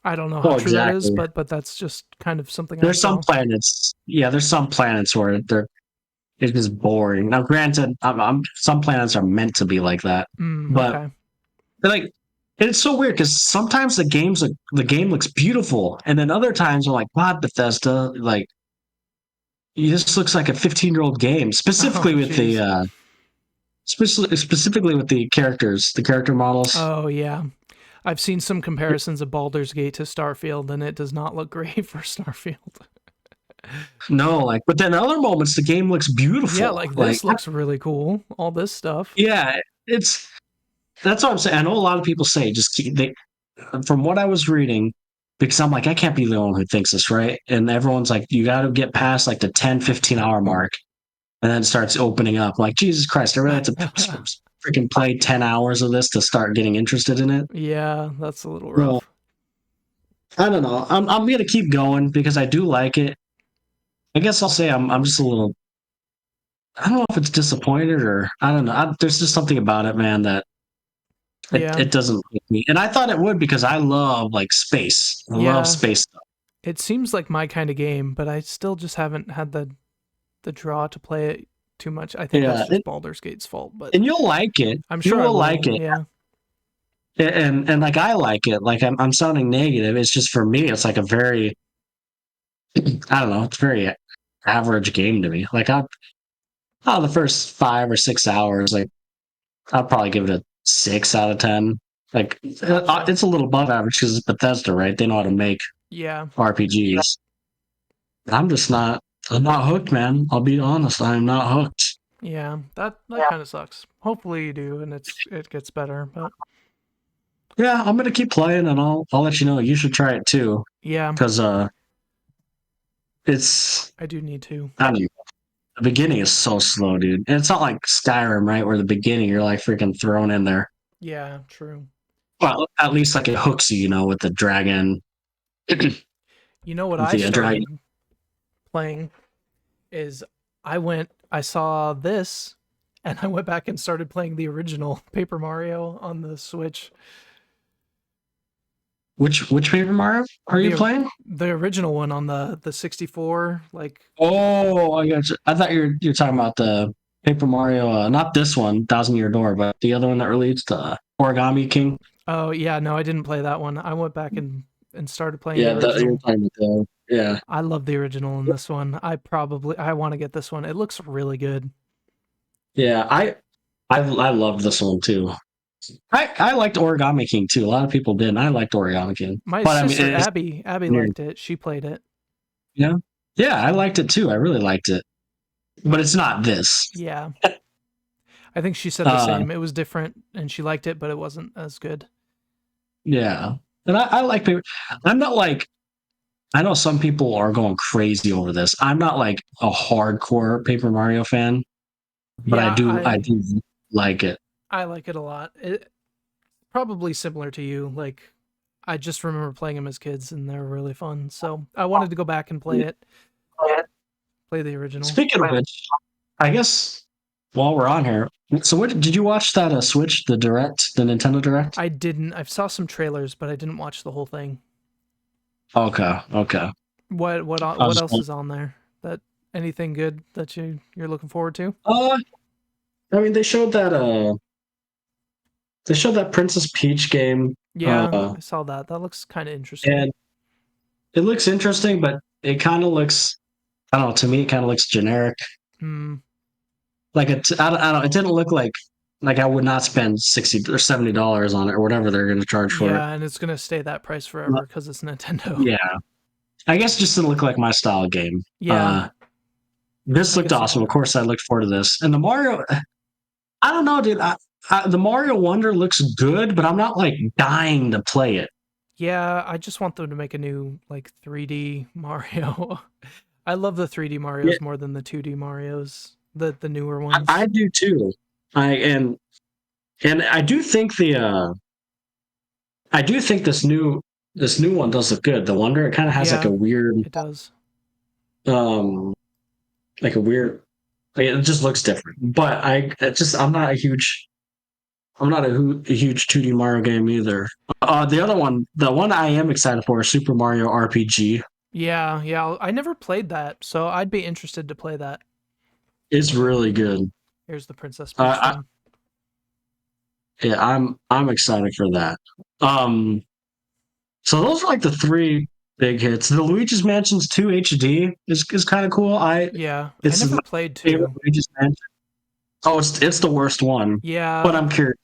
I don't know how true that is, but that's just kind of something. There's some planets, there's some planets where it's just boring. Now, granted, some planets are meant to be like that, but like. It's so weird because sometimes the game looks beautiful, and then other times I'm like, "Wow, Bethesda! Like, this looks like a 15-year-old game." Specifically with the specifically with the characters, the character models. Oh yeah, I've seen some comparisons of Baldur's Gate to Starfield, and it does not look great for Starfield. No, but then other moments the game looks beautiful. Yeah, like this looks really cool. All this stuff. Yeah, that's what I'm saying. I know a lot of people say from what I was reading, because I'm like, I can't be the only one who thinks this, right? And everyone's like, you got to get past like the 10-15 hour mark, and then it starts opening up. Like, Jesus Christ, I really have to freaking play 10 hours of this to start getting interested in it. Yeah, that's a little rough. Well, I don't know. I'm gonna keep going because I do like it. I guess I'll say I'm just a little. I don't know if it's disappointed or I don't know. There's just something about it, man, that. It doesn't like me. And I thought it would because I love like space. I love space stuff. It seems like my kind of game, but I still just haven't had the draw to play it too much. I think that's just Baldur's Gate's fault. But you'll like it. I'm sure you'll like it. Yeah. And like I like it. Like I'm sounding negative. It's just for me, it's like a very I don't know, it's a very average game to me. Like the first 5 or 6 hours, like I'll probably give it a 6 out of 10. Like it's a little above average because it's Bethesda, right? They know how to make RPGs. I'm just not. I'm not hooked, man. I'll be honest. I'm not hooked. Yeah, that kind of sucks. Hopefully you do, and it gets better. But Yeah, I'm gonna keep playing, and I'll let you know. You should try it too, yeah, because it's I do need to. I don't know. The beginning is so slow, dude. And it's not like Skyrim, right? Where the beginning you're like freaking thrown in there. Yeah, true. Well, at least like it hooks you, with the dragon. You know what With I the started dragon. playing is I saw this, and I went back and started playing the original Paper Mario on the Switch. Which Paper Mario are you playing? The original one on the 64, like. Oh, I got you. I thought you're talking about the Paper Mario, not this one, Thousand Year Door, but the other one that released, Origami King. Oh yeah, no, I didn't play that one. I went back and started playing Yeah, the original. you're talking about yeah. I love the original in this one. I want to get this one. It looks really good. Yeah, I loved this one too. I liked Origami King too. A lot of people didn't. I liked Origami King. My But sister it's- Abby liked it. She played it. Yeah, I liked it too. I really liked it. But it's not this. Yeah. I think she said the same. It was different and she liked it, but it wasn't as good. Yeah. And I like paper. I'm not like, I know some people are going crazy over this. I'm not like a hardcore Paper Mario fan, but Yeah, I do like it. I like it a lot. It probably similar to you. Like, I just remember playing them as kids and they were really fun. So I wanted to go back and play it. Play the original. Speaking of which, I guess while we're on here, so what did you watch that Switch, the Nintendo Direct? I didn't. I saw some trailers, but I didn't watch the whole thing. Okay. What else is on there? That anything good that you're looking forward to? I mean, they showed that Princess Peach game. Yeah, I saw that. That looks kind of interesting. And it looks interesting, but it kind of looks, I don't know, to me it kind of looks generic. Like I don't know, it didn't look like I would not spend $60 or $70 on it or whatever they're going to charge for it. Yeah, and it's going to stay that price forever because it's Nintendo. Yeah. I guess it just didn't look like my style game. Yeah. This looked awesome. Of course, I looked forward to this. And the Mario, I don't know, dude. The Mario Wonder looks good, but I'm not like dying to play it. Yeah, I just want them to make a new like 3D Mario. I love the 3D Marios more than the 2D Marios, the newer ones. I do too. And I do think this new one does look good. The Wonder, it kind of has like a weird. It does. Like a weird. It just looks different. But I'm not a huge 2D Mario game either. The other one, the one I am excited for, is Super Mario RPG. Yeah. I never played that, so I'd be interested to play that. It's really good. Here's the Princess Peach one. Yeah, I'm excited for that. So those are like the three big hits. The Luigi's Mansions 2 HD is kind of cool. I never played 2. Luigi's Mansion. Oh, it's the worst one. Yeah, but I'm curious.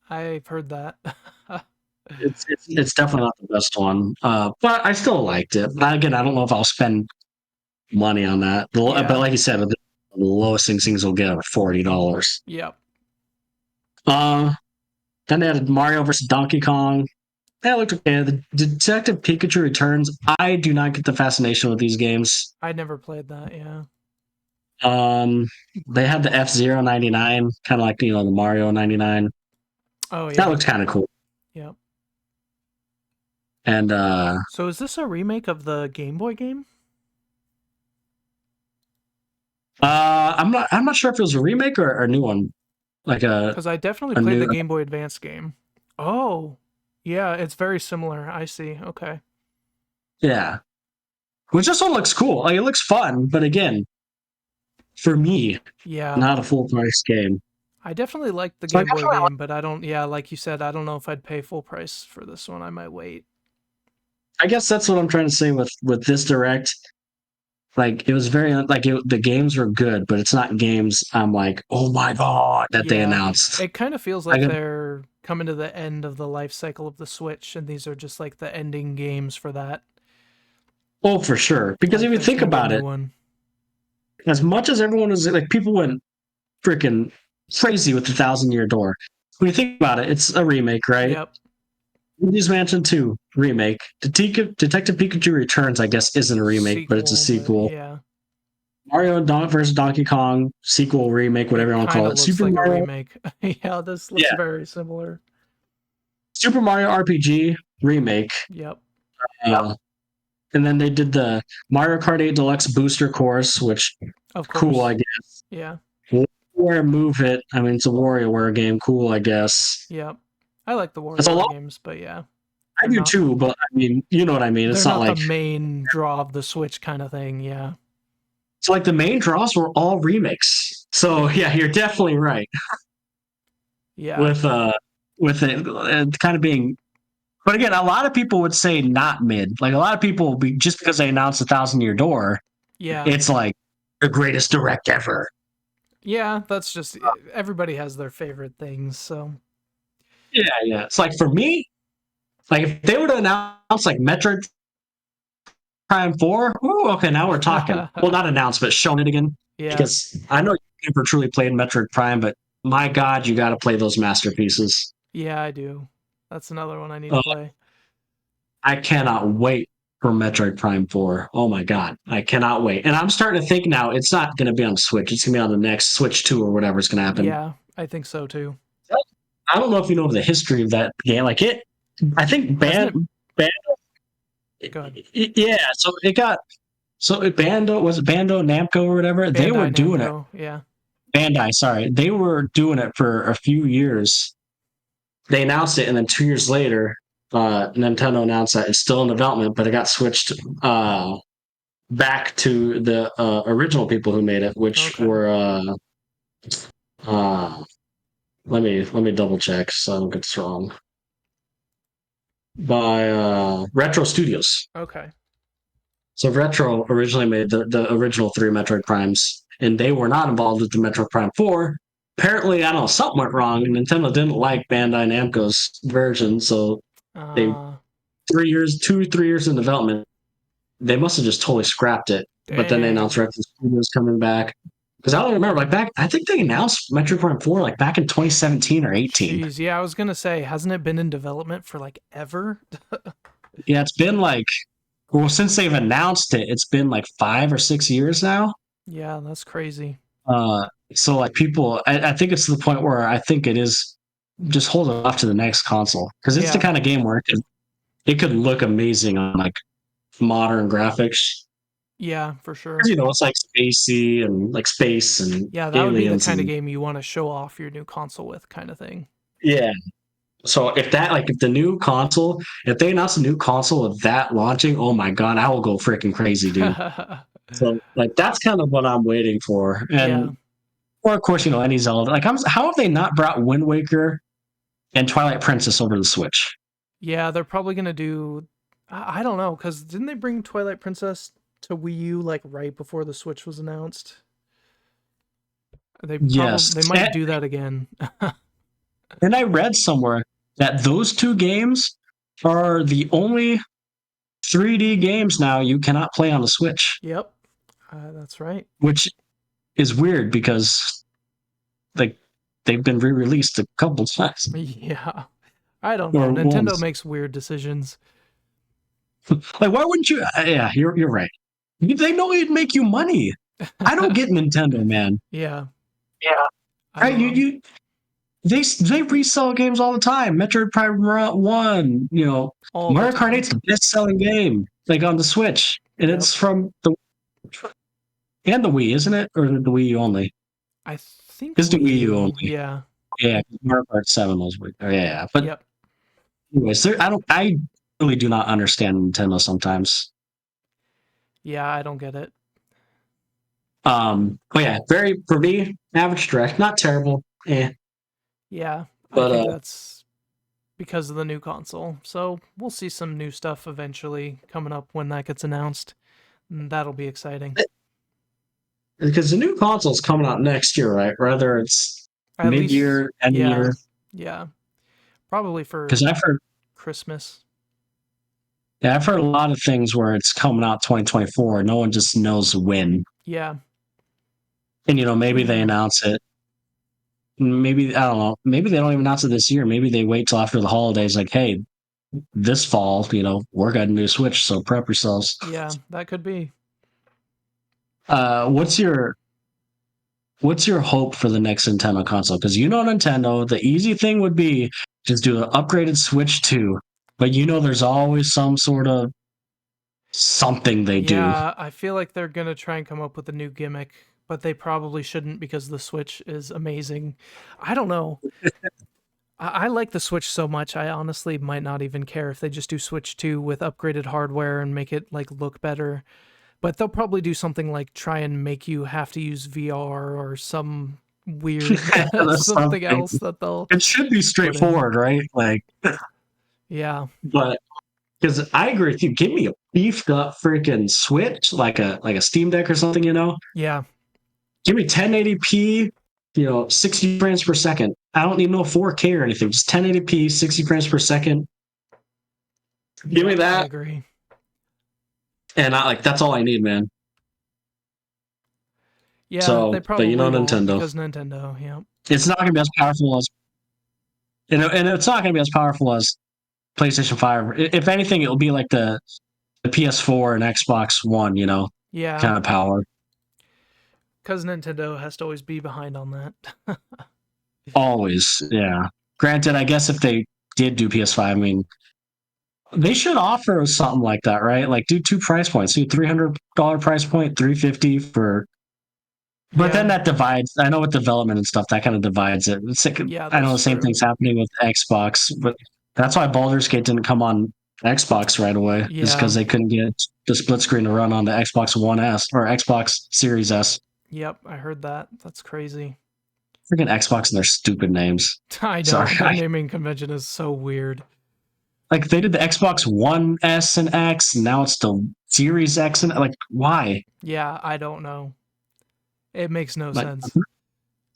I've heard that. It's definitely not the best one. But I still liked it. But again, I don't know if I'll spend money on that. But like you said, the lowest things will get are $40. Yep. Then they had Mario vs. Donkey Kong. That looked okay. The Detective Pikachu Returns. I do not get the fascination with these games. I never played that. Yeah. They had the F-Zero 99, kind of like the Mario 99. Oh yeah. That looked kind of cool. Yep. And so is this a remake of the Game Boy game? I'm not sure if it was a remake or a new one. Because I definitely played the Game Boy Advance game. Oh, yeah, it's very similar. I see. Okay. Yeah. Which this one looks cool. Like, it looks fun, but again, for me, not a full price game. I definitely like the Game Boy game, but I don't. Yeah, like you said, I don't know if I'd pay full price for this one. I might wait. I guess that's what I'm trying to say with this Direct. Like, it was very the games were good, but it's not games I'm like, oh my god, that they announced. It kind of feels like they're coming to the end of the life cycle of the Switch, and these are just like the ending games for that. Oh, for sure. Because if you think about it, as much as everyone was like, people went freaking crazy with the 1,000-Year Door. When you think about it, it's a remake, right? Yep. Luigi's Mansion 2 remake. Detective Pikachu Returns, I guess, isn't a remake, but it's a sequel. Yeah. Mario vs. Donkey Kong sequel, remake, whatever you want to call it. Looks Super like Mario, a remake. Yeah, this looks very similar. Super Mario RPG remake. Yep. And then they did the Mario Kart 8 Deluxe Booster Course, which cool, I guess. Yeah. WarioWare Move It. I mean, it's a WarioWare game. Cool, I guess. Yep. I like the WarioWare games, but yeah. I do too, but I mean, you know what I mean. It's not like the main draw of the Switch kind of thing, yeah. So like the main draws were all remakes. So yeah, you're definitely right. Yeah. With it kind of being, but again, a lot of people would say not mid. Like a lot of people just because they announced 1,000-Year Door, yeah, it's like the greatest direct ever. Yeah, that's just everybody has their favorite things. So yeah. It's like for me, like if they were to announce like Metroid Prime 4, ooh, okay, now we're talking. Well, not announced, but shown it again. Yeah. Because I know you never truly played Metroid Prime, but my God, you got to play those masterpieces. Yeah, I do. That's another one I need to play. I cannot wait for Metroid Prime 4. Oh my God, I cannot wait. And I'm starting to think now it's not going to be on Switch. It's going to be on the next Switch 2 or whatever's going to happen. Yeah, I think so too. I don't know if you know the history of that game. Like it, I think Bando. Go ahead. Yeah, so it got Bando Namco or whatever. Bandai, they were doing Namco, it. Yeah. Bandai, sorry, they were doing it for a few years. They announced it, and then 2 years later, Nintendo announced that it's still in development, but it got switched back to the original people who made it, which were let me double check so I don't get this wrong. By Retro Studios. Okay. So Retro originally made the original 3 Metroid Primes, and they were not involved with the Metroid Prime 4. Apparently, I don't know, something went wrong, and Nintendo didn't like Bandai Namco's version, so they 3 years in development. They must have just totally scrapped it. Dang. But then they announced Retro Studios coming back. Because I don't remember, like I think they announced Metroid Prime 4 like back in 2017 or 18. Jeez, yeah, I was gonna say, hasn't it been in development for like ever? Yeah, it's been like, well, since they've announced it, it's been like 5 or 6 years now. Yeah, that's crazy. So like people, I think it's to the point where I think it is just hold it off to the next console because it's the kind of game where it could look amazing on like modern graphics. Yeah, for sure. You know, it's like spacey and like space and yeah, that would be the kind of game you want to show off your new console with, kind of thing. Yeah. So if the new console, if they announce a new console of that launching, oh my God, I will go freaking crazy, dude. So like that's kind of what I'm waiting for, and or of course, you know, any Zelda. Like, how have they not brought Wind Waker and Twilight Princess over to the Switch? Yeah, they're probably gonna do. I don't know, because didn't they bring Twilight Princess to Wii U like right before the Switch was announced? They might do that again. And I read somewhere that those 2 games are the only 3D games now you cannot play on the Switch. Yep, that's right. Which is weird because like they've been re-released a couple times. Yeah, I don't know. Nintendo makes weird decisions. Like, why wouldn't you? Yeah, you're right. They know it'd make you money. I don't get Nintendo, man. Yeah. Right? They resell games all the time. Metroid Prime 1, you know, Mario Kart 8's the best-selling game, like on the Switch, and it's from the Wii, isn't it, or the Wii U only? I think it's the Wii U only. Yeah. Yeah, Mario Kart 7 was Wii. Yeah, but anyways, I really do not understand Nintendo sometimes. Yeah, I don't get it. But yeah, for me, average direct, not terrible. Yeah, but I think that's because of the new console. So we'll see some new stuff eventually coming up when that gets announced. And that'll be exciting. Because the new console's coming out next year, right? Whether it's mid-year, end of year. Yeah, probably for I've heard Christmas. Yeah, I've heard a lot of things where it's coming out 2024. No one just knows when. Yeah. And maybe they announce it. Maybe I don't know. Maybe they don't even announce it this year. Maybe they wait till after the holidays. Like, hey, this fall, we're getting a new Switch, so prep yourselves. Yeah, that could be. What's your hope for the next Nintendo console? Because Nintendo, the easy thing would be just do an upgraded Switch 2. But there's always some sort of something they do. Yeah, I feel like they're going to try and come up with a new gimmick, but they probably shouldn't because the Switch is amazing. I don't know. I like the Switch so much, I honestly might not even care if they just do Switch 2 with upgraded hardware and make it look better. But they'll probably do something like try and make you have to use VR or some weird something else that they'll. It should be straightforward, right? Yeah. But because I agree with you, give me a beefed up freaking Switch, like a Steam Deck or something, Yeah. Give me 1080p, 60 frames per second. I don't need no 4K or anything. Just 1080p, 60 frames per second. Give me that. I agree. And that's all I need, man. Yeah, they probably will Nintendo. Because Nintendo, yeah. It's not going to be as powerful as, and it's not going to be as powerful as PlayStation 5. If anything, it'll be like the PS4 and Xbox One, Yeah. kind of power. Because Nintendo has to always be behind on that. Always, yeah. Granted, I guess if they did do PS5, I mean, they should offer something like that, right? Like, do 2 price points. Do $300 price point, $350 for. But then that divides. I know with development and stuff, that kind of divides it. I know the same thing's happening with Xbox, but that's why Baldur's Gate didn't come on Xbox right away. Yeah. Is because they couldn't get the split screen to run on the Xbox One S or Xbox Series S. Yep, I heard that. That's crazy. Freaking Xbox and their stupid names. I know. Sorry. Their naming convention is so weird. Like, they did the Xbox One S and X, and now it's the Series X, and why? Yeah, I don't know. It makes no sense.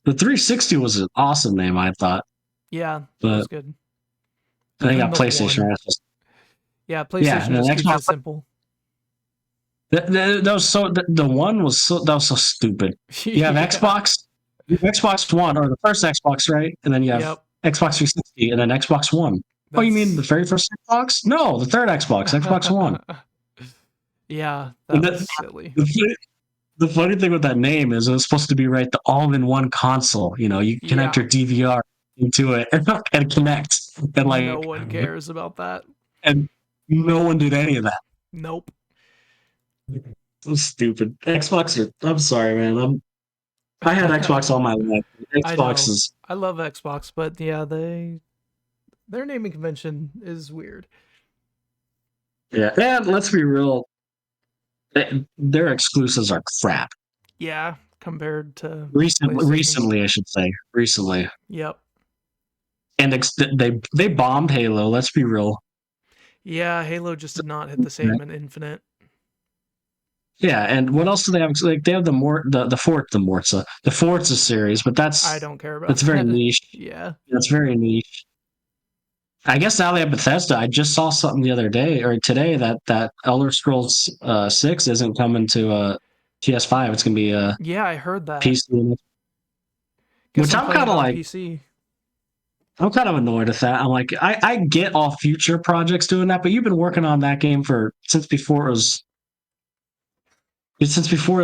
The 360 was an awesome name, I thought. Yeah, that was good. I think got PlayStation. Yeah, PlayStation just keeps it simple. That was the one was that was so stupid. You have Xbox, Xbox One, or the first Xbox, right? And then you have Xbox 360, and then Xbox One. Oh, you mean the very first Xbox? No, the third Xbox, Xbox One. Yeah, that's silly. The funny thing with that name is it's supposed to be the all-in-one console. You connect your DVR into it and connect, and no one cares about that. And no one did any of that. Nope. So stupid. Xbox I'm sorry, man. I had Xbox all my life. Xbox I love Xbox, but yeah, their naming convention is weird. Yeah, and let's be real. Their exclusives are crap. Yeah, compared to recently, I should say. Recently. Yep. And they bombed Halo. Let's be real. Yeah, Halo just did not hit the same in Infinite. Yeah, and what else do they have? They have the Forza series, but I don't care about. That's very niche. Yeah, that's very niche. I guess now they have Bethesda. I just saw something the other day or today that Elder Scrolls 6 isn't coming to PS5. It's gonna be yeah, I heard that. PC, which I'm kind of like. PC. I'm kind of annoyed at that. I'm like, I get all future projects doing that, but you've been working on that game since before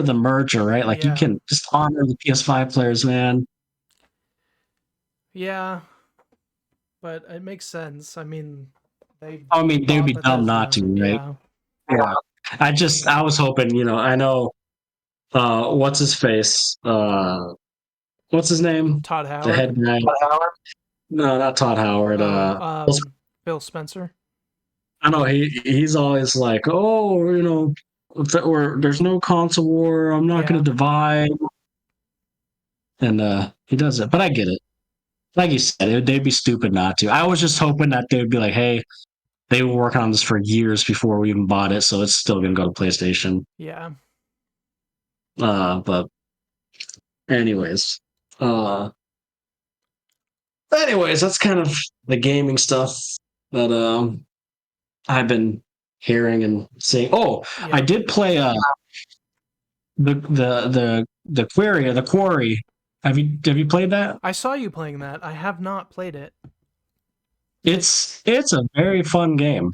the merger, right? Like, you can just honor the PS5 players, man. Yeah, but it makes sense. I mean, they'd be dumb not to, right? Yeah. I was hoping, I know, what's his face? What's his name? Todd Howard. The head guy. Todd Howard? No, not Todd Howard. Phil Spencer. I know he's always like, oh, there's no console war, I'm not going to divide. And he does it, but I get it. Like you said, they'd be stupid not to. I was just hoping that they would be like, hey, they were working on this for years before we even bought it, so it's still going to go to PlayStation. Yeah. But anyways, that's kind of the gaming stuff that I've been hearing and seeing. Oh, Yeah. I did play the Quarry. Have you played that? I saw you playing that. I have not played it. It's a very fun game.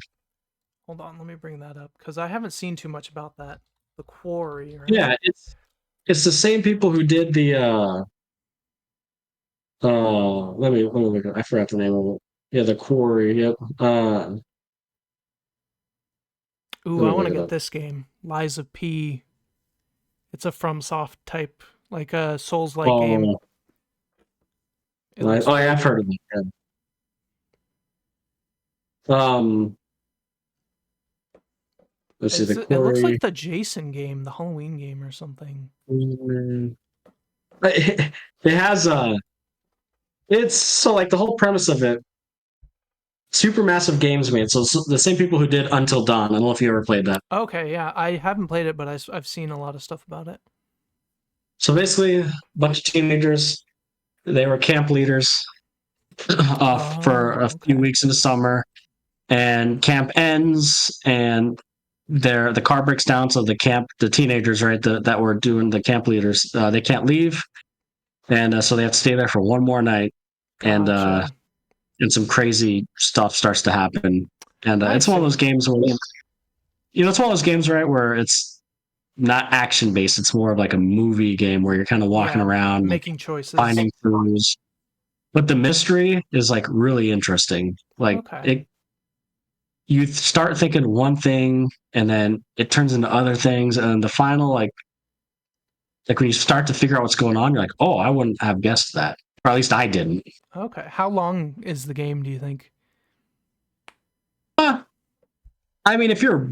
Hold on, let me bring that up because I haven't seen too much about that. The Quarry, right? Yeah, it's the same people who did the let me look. I forgot the name of it. Yeah, the Quarry. Yep. Ooh, I want to get this game, Lies of P. It's a FromSoft type, like a Souls-like game. Yeah, I've heard of it. Yeah. Let's see the Quarry. It looks like the Jason game, the Halloween game or something. It has it's so like the whole premise of it. Supermassive Games made, so the same people who did Until Dawn. I don't know if you ever played that. Okay, yeah, I haven't played it, but I've seen a lot of stuff about it. So basically, a bunch of teenagers, they were camp leaders for a few weeks in the summer, and camp ends, and the car breaks down. So the teenagers, right, that were doing the camp leaders, they can't leave, and so they have to stay there for one more night, Gotcha. and some crazy stuff starts to happen. And it's one of those games where, it's one of those games, right, where it's not action based. It's more of like a movie game where you're kind of walking around, making choices, finding clues. But the mystery is like really interesting. Like you start thinking one thing, and then it turns into other things, and the final like when you start to figure out what's going on, you're like, oh, I wouldn't have guessed that, or at least I didn't. Okay, how long is the game, do you think? I mean, if you're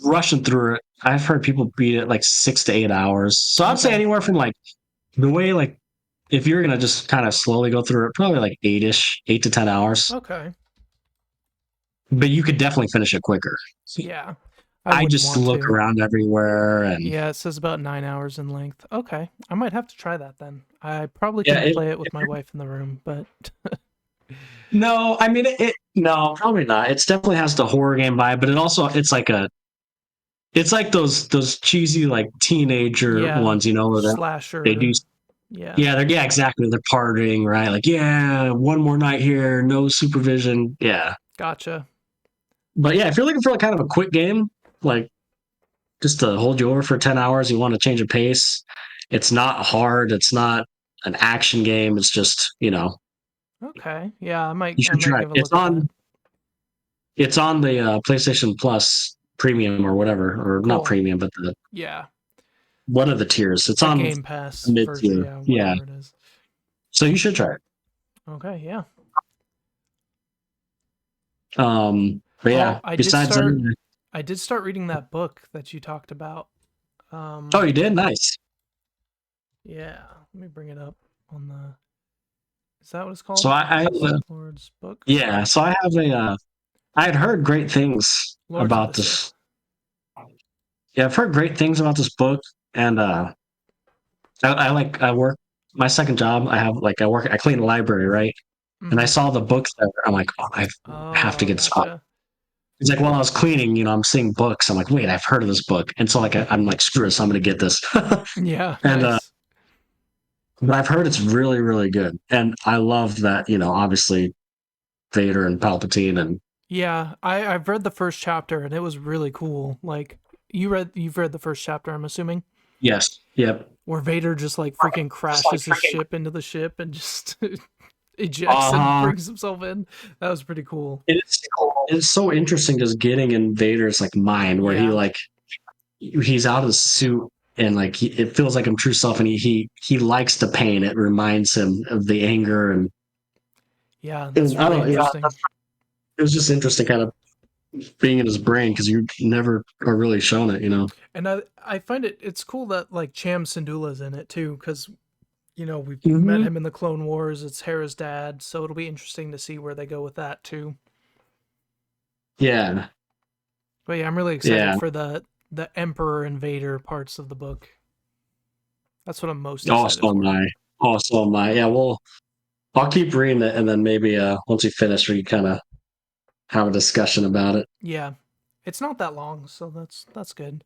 rushing through it, I've heard people beat it like 6 to 8 hours. So I'd say anywhere from like the way, like if you're gonna just kind of slowly go through it, probably like 8 to 10 hours. Okay. But you could definitely finish it quicker. Yeah. I just look around everywhere, and yeah, it says about 9 hours in length. Okay, I might have to try that then. I probably can't play it with my wife in the room, but no, I mean no, probably not. It definitely has the horror game vibe, but it's like those cheesy like teenager ones, where slasher. They do. Yeah, exactly. They're partying, right? Like, yeah, one more night here, no supervision. Yeah, gotcha. But yeah, if you're looking for like kind of a quick game, like just to hold you over for 10 hours, you want to change a pace. It's not hard. It's not an action game. It's just, Okay. Yeah, I might. You should try. It's on the PlayStation Plus Premium or whatever, or not Premium, but one of the tiers. It's on Game Pass mid-tier. Yeah. It is. So you should try it. Okay. Yeah. But yeah. I did start reading that book that you talked about. Oh, you did? Nice. Yeah. Let me bring it up on the. Is that what it's called? So I Lord's book. Yeah. So I have I had heard great things about this. Yeah, I've heard great things about this book, and I work my second job. I clean a library, right? Mm-hmm. And I saw the books there. I'm like, oh, I have to get this book. It's like while I was cleaning, I'm seeing books. I'm like, wait, I've heard of this book, and so I'm like, screw this, I'm going to get this. Yeah, and but I've heard it's really, really good, and I love that. Obviously, Vader and Palpatine, and yeah, I've read the first chapter, and it was really cool. Like you've read the first chapter, I'm assuming. Yes. Yep. Where Vader just like freaking crashes his ship into the ship and just ejects and brings himself in. That was pretty cool. It's so interesting just getting in Vader's like mind, where he's out of the suit and like it feels like him true self, and he likes the pain. It reminds him of the anger, and that's really interesting. It was just interesting, kind of being in his brain, because you never are really shown it, And I find it's cool that like Cham Syndulla's in it too, because we've met him in the Clone Wars. It's Hera's dad, so it'll be interesting to see where they go with that too. Yeah. But yeah, I'm really excited for the Emperor and Vader parts of the book. That's what I'm most excited for. So am I. Yeah, well, I'll keep reading it, and then maybe once we finish, we kind of have a discussion about it. Yeah. It's not that long, so that's good.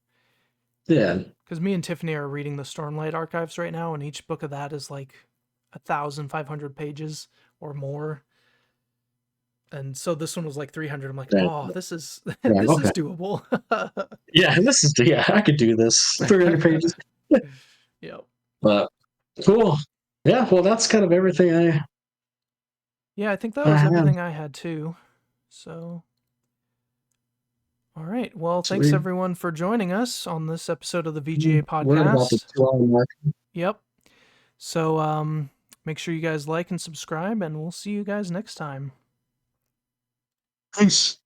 Yeah. Because me and Tiffany are reading the Stormlight Archives right now, and each book of that is like 1,500 pages or more. And so this one was like 300. I'm like, oh, this is is doable. Yeah, I could do this. 300 pages. Yep. But cool. Yeah, well, that's kind of everything Yeah, I think that was everything I had too. So, all right. Well, thanks everyone for joining us on this episode of the VGA Podcast. We're about the 2-hour mark. Yep. So, make sure you guys like and subscribe, and we'll see you guys next time. Peace.